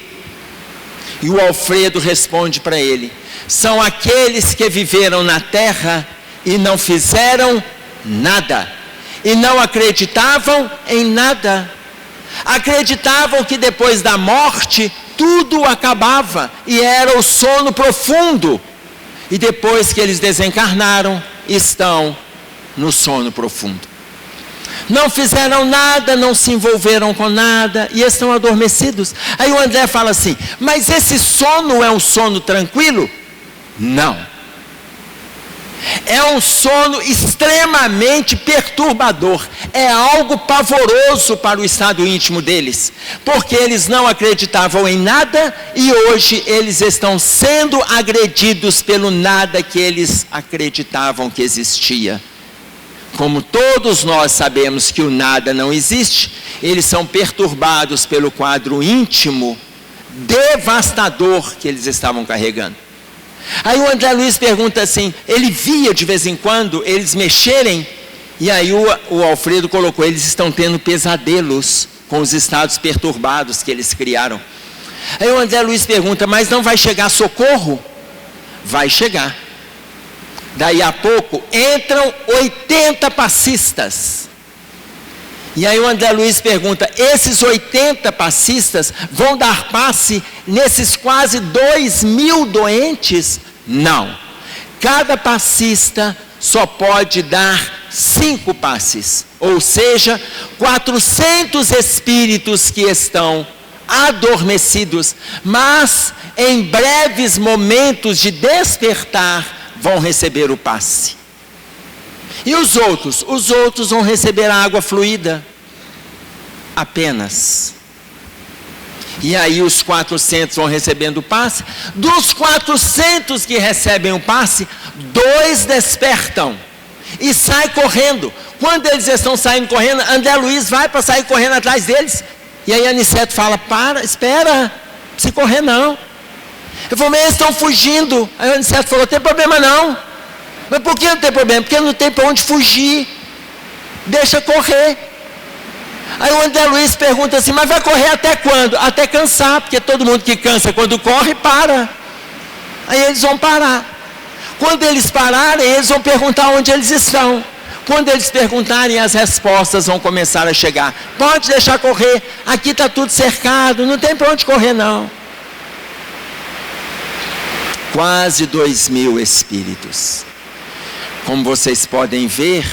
E o Alfredo responde para ele: são aqueles que viveram na terra e não fizeram nada, e não acreditavam em nada. Acreditavam que depois da morte tudo acabava e era o sono profundo, e depois que eles desencarnaram, estão no sono profundo. Não fizeram nada, não se envolveram com nada e estão adormecidos. Aí o André fala assim: mas esse sono é um sono tranquilo? Não. É um sono extremamente perturbador. É algo pavoroso para o estado íntimo deles, porque eles não acreditavam em nada e hoje eles estão sendo agredidos pelo nada que eles acreditavam que existia. Como todos nós sabemos que o nada não existe, eles são perturbados pelo quadro íntimo devastador que eles estavam carregando. Aí o André Luiz pergunta assim, ele via de vez em quando eles mexerem, e aí o Alfredo colocou: eles estão tendo pesadelos com os estados perturbados que eles criaram. Aí o André Luiz pergunta: mas não vai chegar socorro? Vai chegar. Daí a pouco entram 80 passistas. E aí o André Luiz pergunta: esses 80 passistas vão dar passe nesses quase 2.000 doentes? Não. Cada passista só pode dar 5 passes. Ou seja, 400 espíritos que estão adormecidos, mas em breves momentos de despertar, vão receber o passe. E os outros? Os outros vão receber a água fluida apenas. E aí os 400 vão recebendo o passe. Dos 400 que recebem o passe, 2 despertam e saem correndo. Quando eles estão saindo correndo, André Luiz vai para sair correndo atrás deles. E aí Aniceto fala: para, espera, não precisa correr não. Eu falei: mas eles estão fugindo. Aí o Aniceto falou: não tem problema não. Mas por que não tem problema? Porque não tem para onde fugir. Deixa correr. Aí o André Luiz pergunta assim, mas vai correr até quando? Até cansar, porque todo mundo que cansa quando corre, para. Aí eles vão parar. Quando eles pararem, eles vão perguntar onde eles estão. Quando eles perguntarem, as respostas vão começar a chegar. Pode deixar correr, aqui está tudo cercado, não tem para onde correr não. Quase 2.000 espíritos. Como vocês podem ver,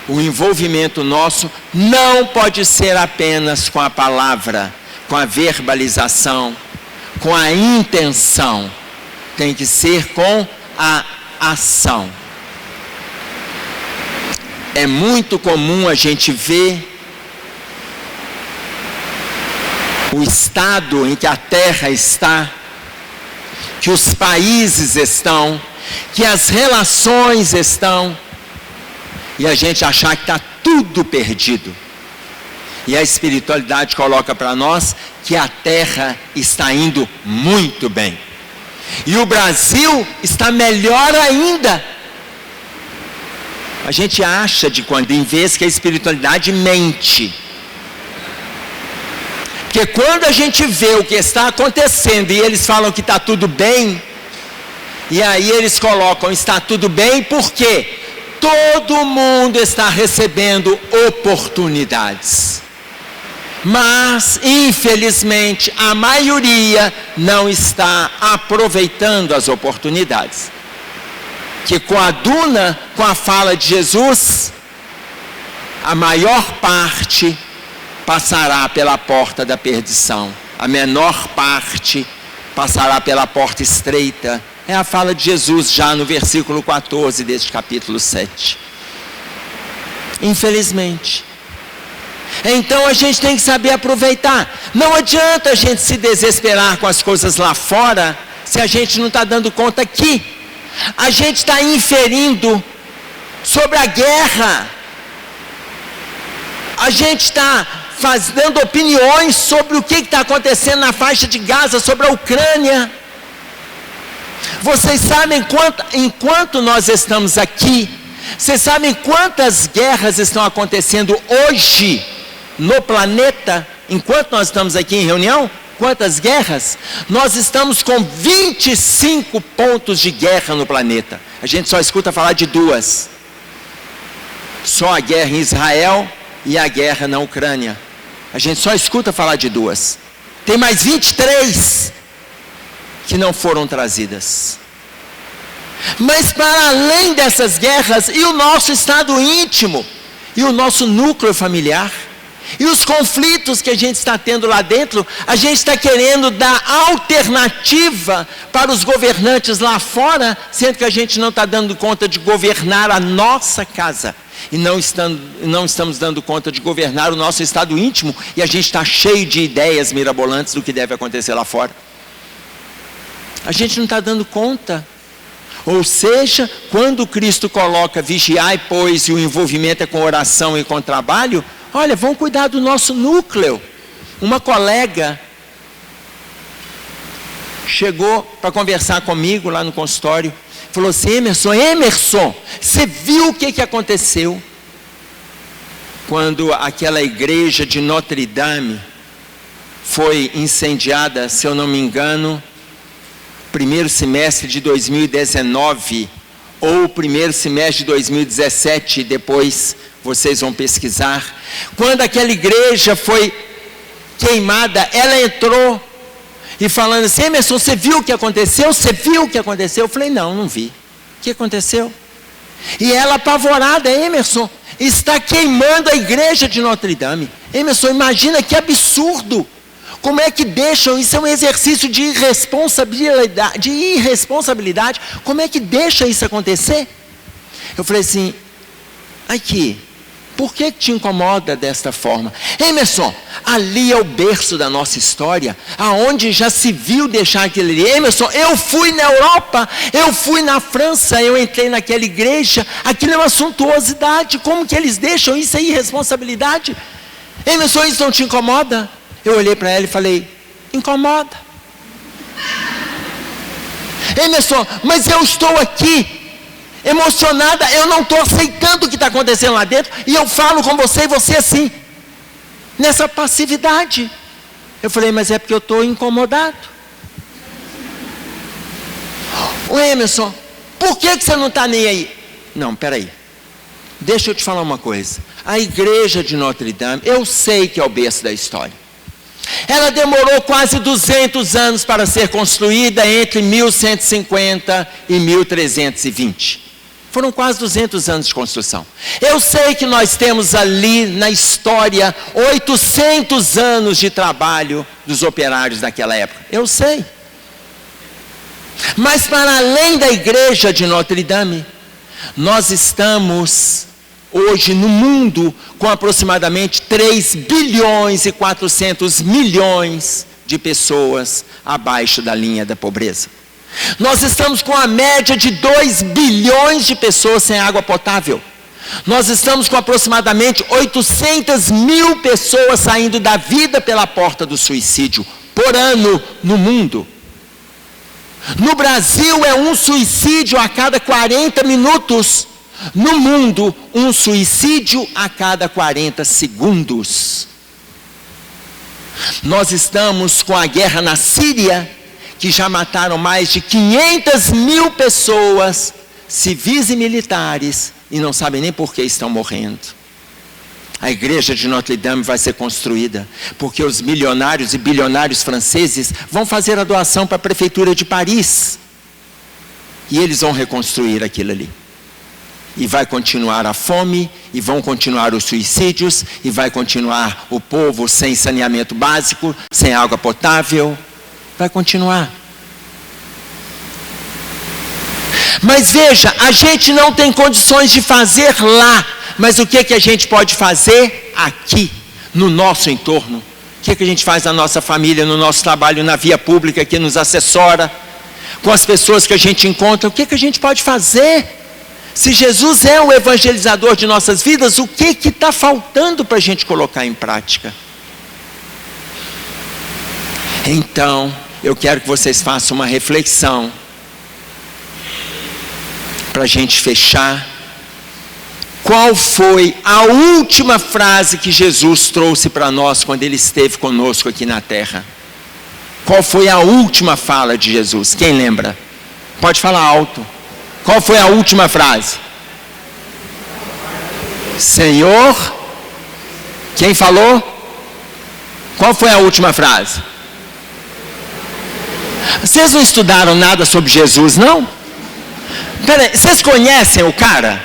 o envolvimento nosso não pode ser apenas com a palavra, com a verbalização, com a intenção. Tem que ser com a ação. É muito comum a gente ver o estado em que a Terra está, que os países estão, que as relações estão, e a gente achar que está tudo perdido. E a espiritualidade coloca para nós que a Terra está indo muito bem. E o Brasil está melhor ainda. A gente acha de quando em vez que a espiritualidade mente. Porque quando a gente vê o que está acontecendo e eles falam que está tudo bem, e aí eles colocam está tudo bem, por quê? Todo mundo está recebendo oportunidades. Mas, infelizmente, a maioria não está aproveitando as oportunidades. Que com a duna, com a fala de Jesus, a maior parte passará pela porta da perdição. A menor parte passará pela porta estreita. É a fala de Jesus já no versículo 14 deste capítulo 7. Infelizmente. Então a gente tem que saber aproveitar. Não adianta a gente se desesperar com as coisas lá fora, se a gente não está dando conta aqui. A gente está inferindo sobre a guerra. A gente está dando opiniões sobre o que está acontecendo na faixa de Gaza, sobre a Ucrânia. Vocês sabem enquanto nós estamos aqui, vocês sabem quantas guerras estão acontecendo hoje no planeta, enquanto nós estamos aqui em reunião? Quantas guerras? Nós estamos com 25 pontos de guerra no planeta. A gente só escuta falar de 2. Só a guerra em Israel e a guerra na Ucrânia. A gente só escuta falar de 2. Tem mais 23 que não foram trazidas. Mas para além dessas guerras, e o nosso estado íntimo, e o nosso núcleo familiar, e os conflitos que a gente está tendo lá dentro, a gente está querendo dar alternativa para os governantes lá fora, sendo que a gente não está dando conta de governar a nossa casa, e não estamos dando conta de governar o nosso estado íntimo, e a gente está cheio de ideias mirabolantes do que deve acontecer lá fora. A gente não está dando conta. Ou seja, quando Cristo coloca vigiai, pois, e o envolvimento é com oração e com trabalho, olha, vamos cuidar do nosso núcleo. Uma colega chegou para conversar comigo lá no consultório, falou assim, Emerson, você viu o que aconteceu quando aquela igreja de Notre Dame foi incendiada, se eu não me engano, primeiro semestre de 2019, ou primeiro semestre de 2017, depois vocês vão pesquisar. Quando aquela igreja foi queimada, ela entrou e falando assim, Emerson, você viu o que aconteceu? Você viu o que aconteceu? Eu falei, não vi. O que aconteceu? E ela apavorada, Emerson, está queimando a igreja de Notre Dame. Emerson, imagina que absurdo. Como é que deixam, isso é um exercício de irresponsabilidade, como é que deixa isso acontecer? Eu falei assim, aqui, por que te incomoda desta forma? Emerson, ali é o berço da nossa história, aonde já se viu deixar aquele ali. Emerson, eu fui na Europa, eu fui na França, eu entrei naquela igreja, aquilo é uma suntuosidade, como que eles deixam isso aí, irresponsabilidade? Emerson, isso não te incomoda? Eu olhei para ela e falei, incomoda. Emerson, mas eu estou aqui, emocionada, eu não estou aceitando o que está acontecendo lá dentro, e eu falo com você e você assim. nessa passividade. Eu falei, mas é porque eu estou incomodado. Ô Emerson, por que você não está nem aí? Não, peraí. Deixa eu te falar uma coisa. A igreja de Notre Dame, eu sei que é o berço da história. Ela demorou quase 200 anos para ser construída entre 1150 e 1320. Foram quase 200 anos de construção. Eu sei que nós temos ali na história 800 anos de trabalho dos operários daquela época. Eu sei. Mas para além da igreja de Notre Dame, nós estamos hoje no mundo com aproximadamente 3 bilhões e 400 milhões de pessoas abaixo da linha da pobreza. Nós estamos com a média de 2 bilhões de pessoas sem água potável. Nós estamos com aproximadamente 800 mil pessoas saindo da vida pela porta do suicídio por ano no mundo. No Brasil é um suicídio a cada 40 minutos. No mundo, um suicídio a cada 40 segundos. Nós estamos com a guerra na Síria, que já mataram mais de 500 mil pessoas, civis e militares, e não sabem nem por que estão morrendo. A igreja de Notre Dame vai ser construída, porque os milionários e bilionários franceses vão fazer a doação para a prefeitura de Paris. E eles vão reconstruir aquilo ali. E vai continuar a fome, e vão continuar os suicídios, e vai continuar o povo sem saneamento básico, sem água potável. Vai continuar. Mas veja, a gente não tem condições de fazer lá. Mas o que a gente pode fazer aqui, no nosso entorno? O que a gente faz na nossa família, no nosso trabalho, na via pública que nos assessora, com as pessoas que a gente encontra? O que a gente pode fazer? Se Jesus é o evangelizador de nossas vidas, o que está faltando para a gente colocar em prática? Então, eu quero que vocês façam uma reflexão, para a gente fechar. Qual foi a última frase que Jesus trouxe para nós quando Ele esteve conosco aqui na terra? Qual foi a última fala de Jesus? Quem lembra? Pode falar alto. Qual foi a última frase? Senhor, quem falou? Qual foi a última frase? Vocês não estudaram nada sobre Jesus, não? Peraí, vocês conhecem o cara?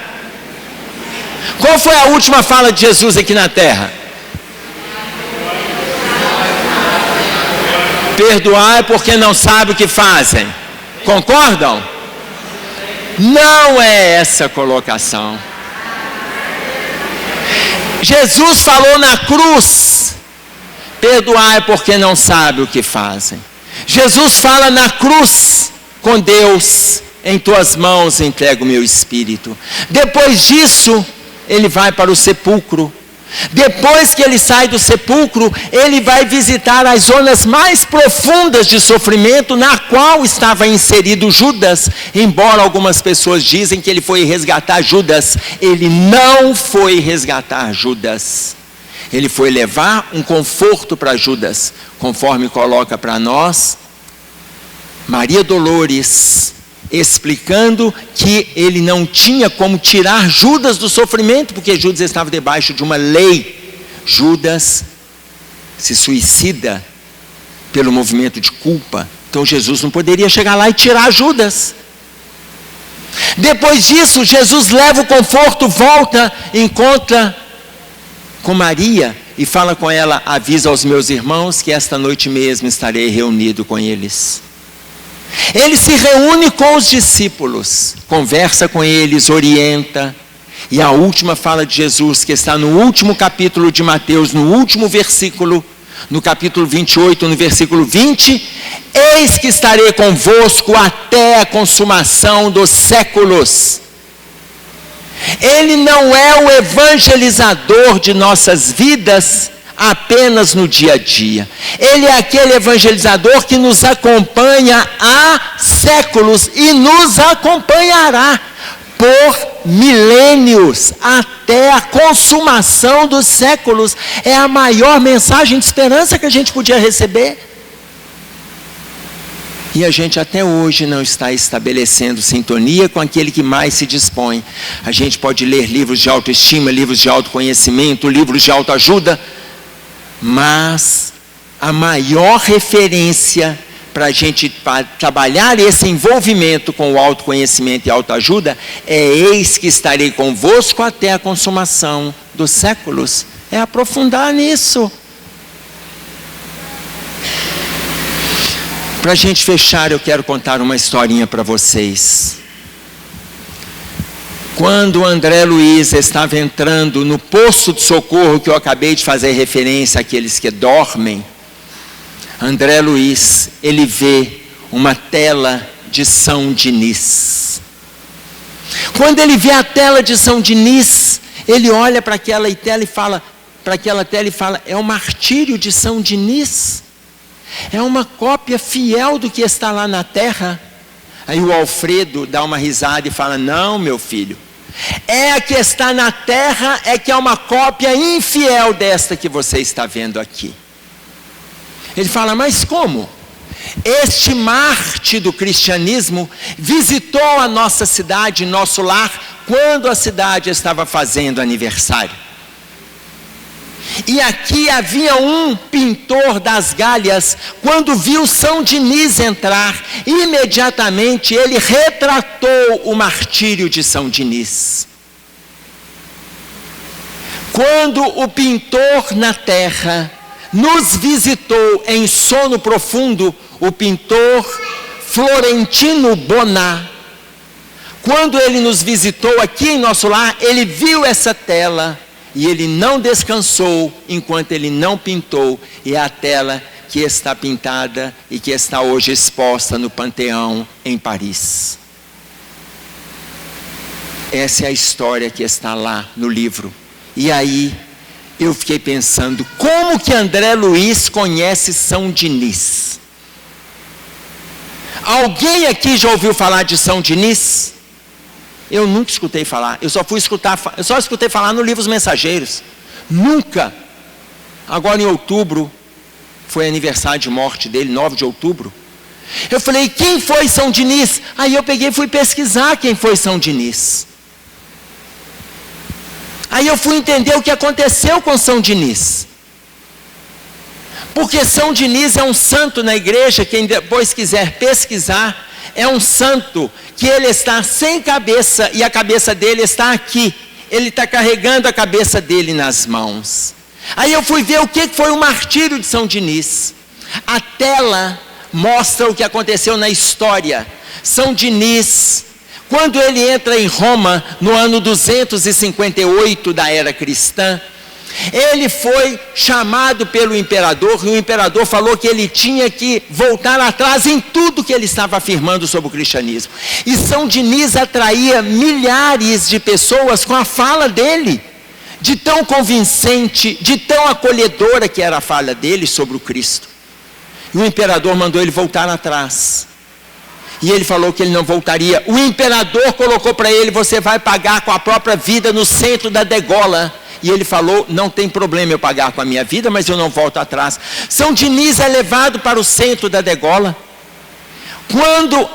Qual foi a última fala de Jesus aqui na terra? Perdoai porque não sabem o que fazem. Concordam? Não é essa a colocação. Jesus falou na cruz: perdoai porque não sabem o que fazem. Jesus fala na cruz com Deus: em tuas mãos entrego o meu espírito. Depois disso, ele vai para o sepulcro. Depois que ele sai do sepulcro, ele vai visitar as zonas mais profundas de sofrimento, na qual estava inserido Judas. Embora algumas pessoas dizem que ele foi resgatar Judas, ele não foi resgatar Judas. Ele foi levar um conforto para Judas, conforme coloca para nós Maria Dolores, explicando que ele não tinha como tirar Judas do sofrimento, porque Judas estava debaixo de uma lei. Judas se suicida pelo movimento de culpa, então Jesus não poderia chegar lá e tirar Judas. Depois disso, Jesus leva o conforto, volta, encontra com Maria e fala com ela: avisa aos meus irmãos que esta noite mesmo estarei reunido com eles. Ele se reúne com os discípulos, conversa com eles, orienta. E a última fala de Jesus, que está no último capítulo de Mateus, no último versículo, no capítulo 28, no versículo 20: eis que estarei convosco até a consumação dos séculos. Ele não é o evangelizador de nossas vidas apenas no dia a dia. Ele é aquele evangelizador que nos acompanha há séculos e nos acompanhará por milênios, até a consumação dos séculos. É a maior mensagem de esperança que a gente podia receber. E a gente até hoje não está estabelecendo sintonia com aquele que mais se dispõe. A gente pode ler livros de autoestima, livros de autoconhecimento, livros de autoajuda, mas a maior referência para a gente trabalhar esse envolvimento com o autoconhecimento e autoajuda é: eis que estarei convosco até a consumação dos séculos. É aprofundar nisso. Para a gente fechar, eu quero contar uma historinha para vocês. Quando André Luiz estava entrando no poço de socorro que eu acabei de fazer referência àqueles que dormem, André Luiz, ele vê uma tela de São Diniz. Quando ele vê a tela de São Diniz, ele olha para aquela tela e fala, é o martírio de São Diniz. É uma cópia fiel do que está lá na terra. Aí o Alfredo dá uma risada e fala: não, meu filho, a que está na terra é que é uma cópia infiel desta que você está vendo aqui. Ele fala: mas como? Este Marte do cristianismo visitou a nossa cidade, nosso lar, quando a cidade estava fazendo aniversário. E aqui havia um pintor das Gálias, quando viu São Diniz entrar, imediatamente ele retratou o martírio de São Diniz. Quando o pintor na terra nos visitou em sono profundo, o pintor Florentino Bonat, quando ele nos visitou aqui em nosso lar, ele viu essa tela e ele não descansou enquanto ele não pintou. E é a tela que está pintada e que está hoje exposta no Panteão em Paris. Essa é a história que está lá no livro. E aí eu fiquei pensando, como que André Luiz conhece São Diniz? Alguém aqui já ouviu falar de São Diniz? Eu nunca escutei falar. Eu só escutei falar no livro Os Mensageiros. Nunca. Agora em outubro, foi aniversário de morte dele, 9 de outubro. Eu falei: quem foi São Diniz? Aí eu peguei e fui pesquisar quem foi São Diniz. Aí eu fui entender o que aconteceu com São Diniz. Porque São Diniz é um santo na igreja, quem depois quiser pesquisar, é um santo que ele está sem cabeça e a cabeça dele está aqui. Ele está carregando a cabeça dele nas mãos. Aí eu fui ver o que foi o martírio de São Diniz. A tela mostra o que aconteceu na história. São Diniz, quando ele entra em Roma no ano 258 da era cristã, ele foi chamado pelo imperador, e o imperador falou que ele tinha que voltar atrás em tudo que ele estava afirmando sobre o cristianismo. E São Diniz atraía milhares de pessoas com a fala dele, de tão convincente, de tão acolhedora que era a fala dele sobre o Cristo. E o imperador mandou ele voltar atrás. E ele falou que ele não voltaria. O imperador colocou para ele: você vai pagar com a própria vida no centro da degola. E ele falou: não tem problema eu pagar com a minha vida, mas eu não volto atrás. São Diniz é levado para o centro da degola. Quando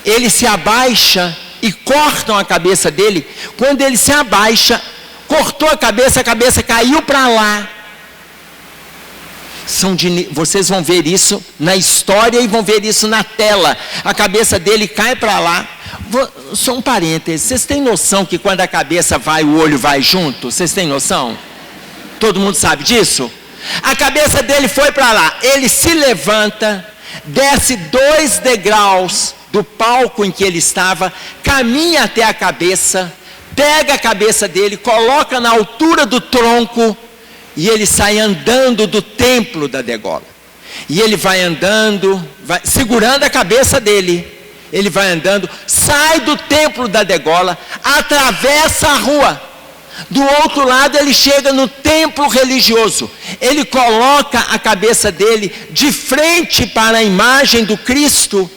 ele se abaixa e cortam a cabeça dele, quando ele se abaixa, cortou a cabeça caiu para lá. São Diniz, vocês vão ver isso na história e vão ver isso na tela. A cabeça dele cai para lá. Só um parêntese, vocês têm noção que quando a cabeça vai, o olho vai junto? Vocês têm noção? Todo mundo sabe disso? A cabeça dele foi para lá, ele se levanta, desce 2 degraus do palco em que ele estava, caminha até a cabeça, pega a cabeça dele, coloca na altura do tronco, e ele sai andando do templo da degola. E ele vai andando, segurando a cabeça dele. Ele vai andando, sai do templo da degola, atravessa a rua. Do outro lado ele chega no templo religioso. Ele coloca a cabeça dele de frente para a imagem do Cristo.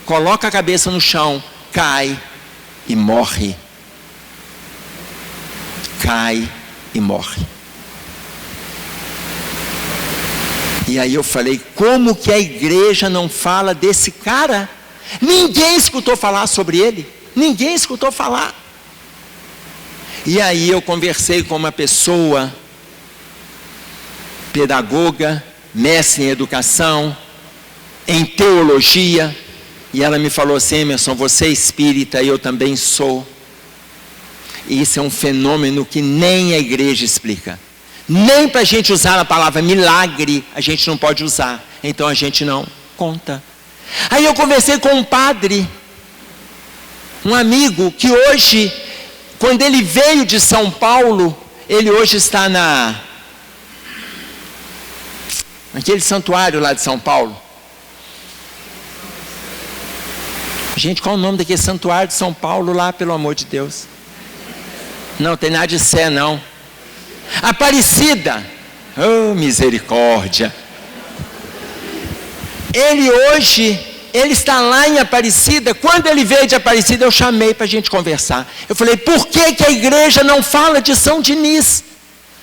Coloca a cabeça no chão, cai e morre. Cai e morre. E aí eu falei, como que a igreja não fala desse cara? Ninguém escutou falar sobre ele. Ninguém escutou falar. E aí eu conversei com uma pessoa, pedagoga, mestre em educação, em teologia, e ela me falou assim, Emerson, você é espírita e eu também sou. E isso é um fenômeno que nem a igreja explica. Nem para a gente usar a palavra milagre, a gente não pode usar. Então a gente não conta. Aí eu conversei com um padre, um amigo, que hoje, quando ele veio de São Paulo, ele hoje está naquele santuário lá de São Paulo. Gente, qual é o nome daquele santuário de São Paulo lá, pelo amor de Deus? Não, tem nada de Sé, não. Aparecida. Oh, misericórdia. Ele está lá em Aparecida. Quando ele veio de Aparecida, eu chamei para a gente conversar. Eu falei, por que a igreja não fala de São Diniz?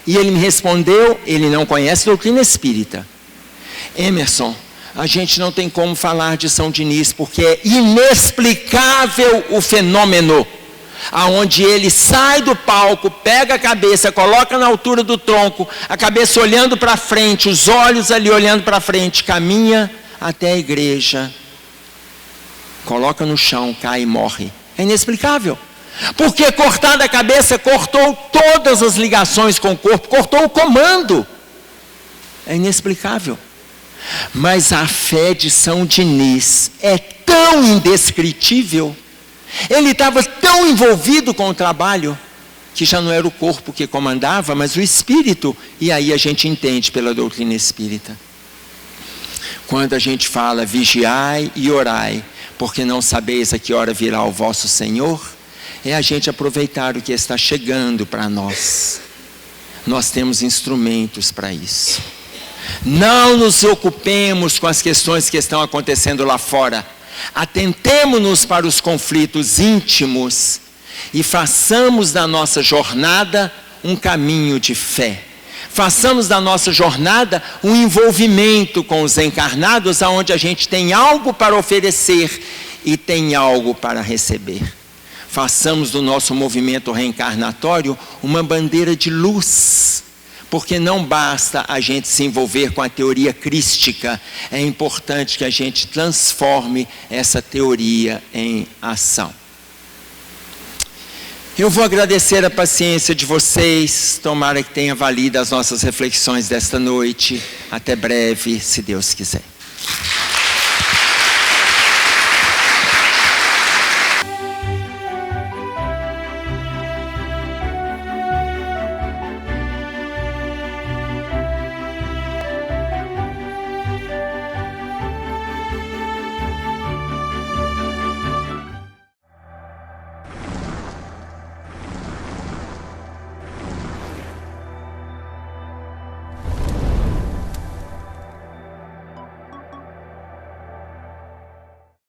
E ele me respondeu, ele não conhece doutrina espírita. Emerson, a gente não tem como falar de São Diniz, porque é inexplicável o fenômeno, aonde ele sai do palco, pega a cabeça, coloca na altura do tronco, a cabeça olhando para frente, os olhos ali olhando para frente, caminha até a igreja, coloca no chão, cai e morre. É inexplicável, porque cortada a cabeça, cortou todas as ligações com o corpo, cortou o comando. É inexplicável. Mas a fé de São Diniz é tão indescritível, ele estava tão envolvido com o trabalho, que já não era o corpo que comandava, mas o espírito. E aí a gente entende pela doutrina espírita. Quando a gente fala, vigiai e orai, porque não sabeis a que hora virá o vosso Senhor, é a gente aproveitar o que está chegando para nós. Nós temos instrumentos para isso. Não nos ocupemos com as questões que estão acontecendo lá fora. Atentemo-nos para os conflitos íntimos e façamos da nossa jornada um caminho de fé. Façamos da nossa jornada um envolvimento com os encarnados, onde a gente tem algo para oferecer e tem algo para receber. Façamos do nosso movimento reencarnatório uma bandeira de luz, porque não basta a gente se envolver com a teoria crística, é importante que a gente transforme essa teoria em ação. Eu vou agradecer a paciência de vocês, tomara que tenha valido as nossas reflexões desta noite. Até breve, se Deus quiser.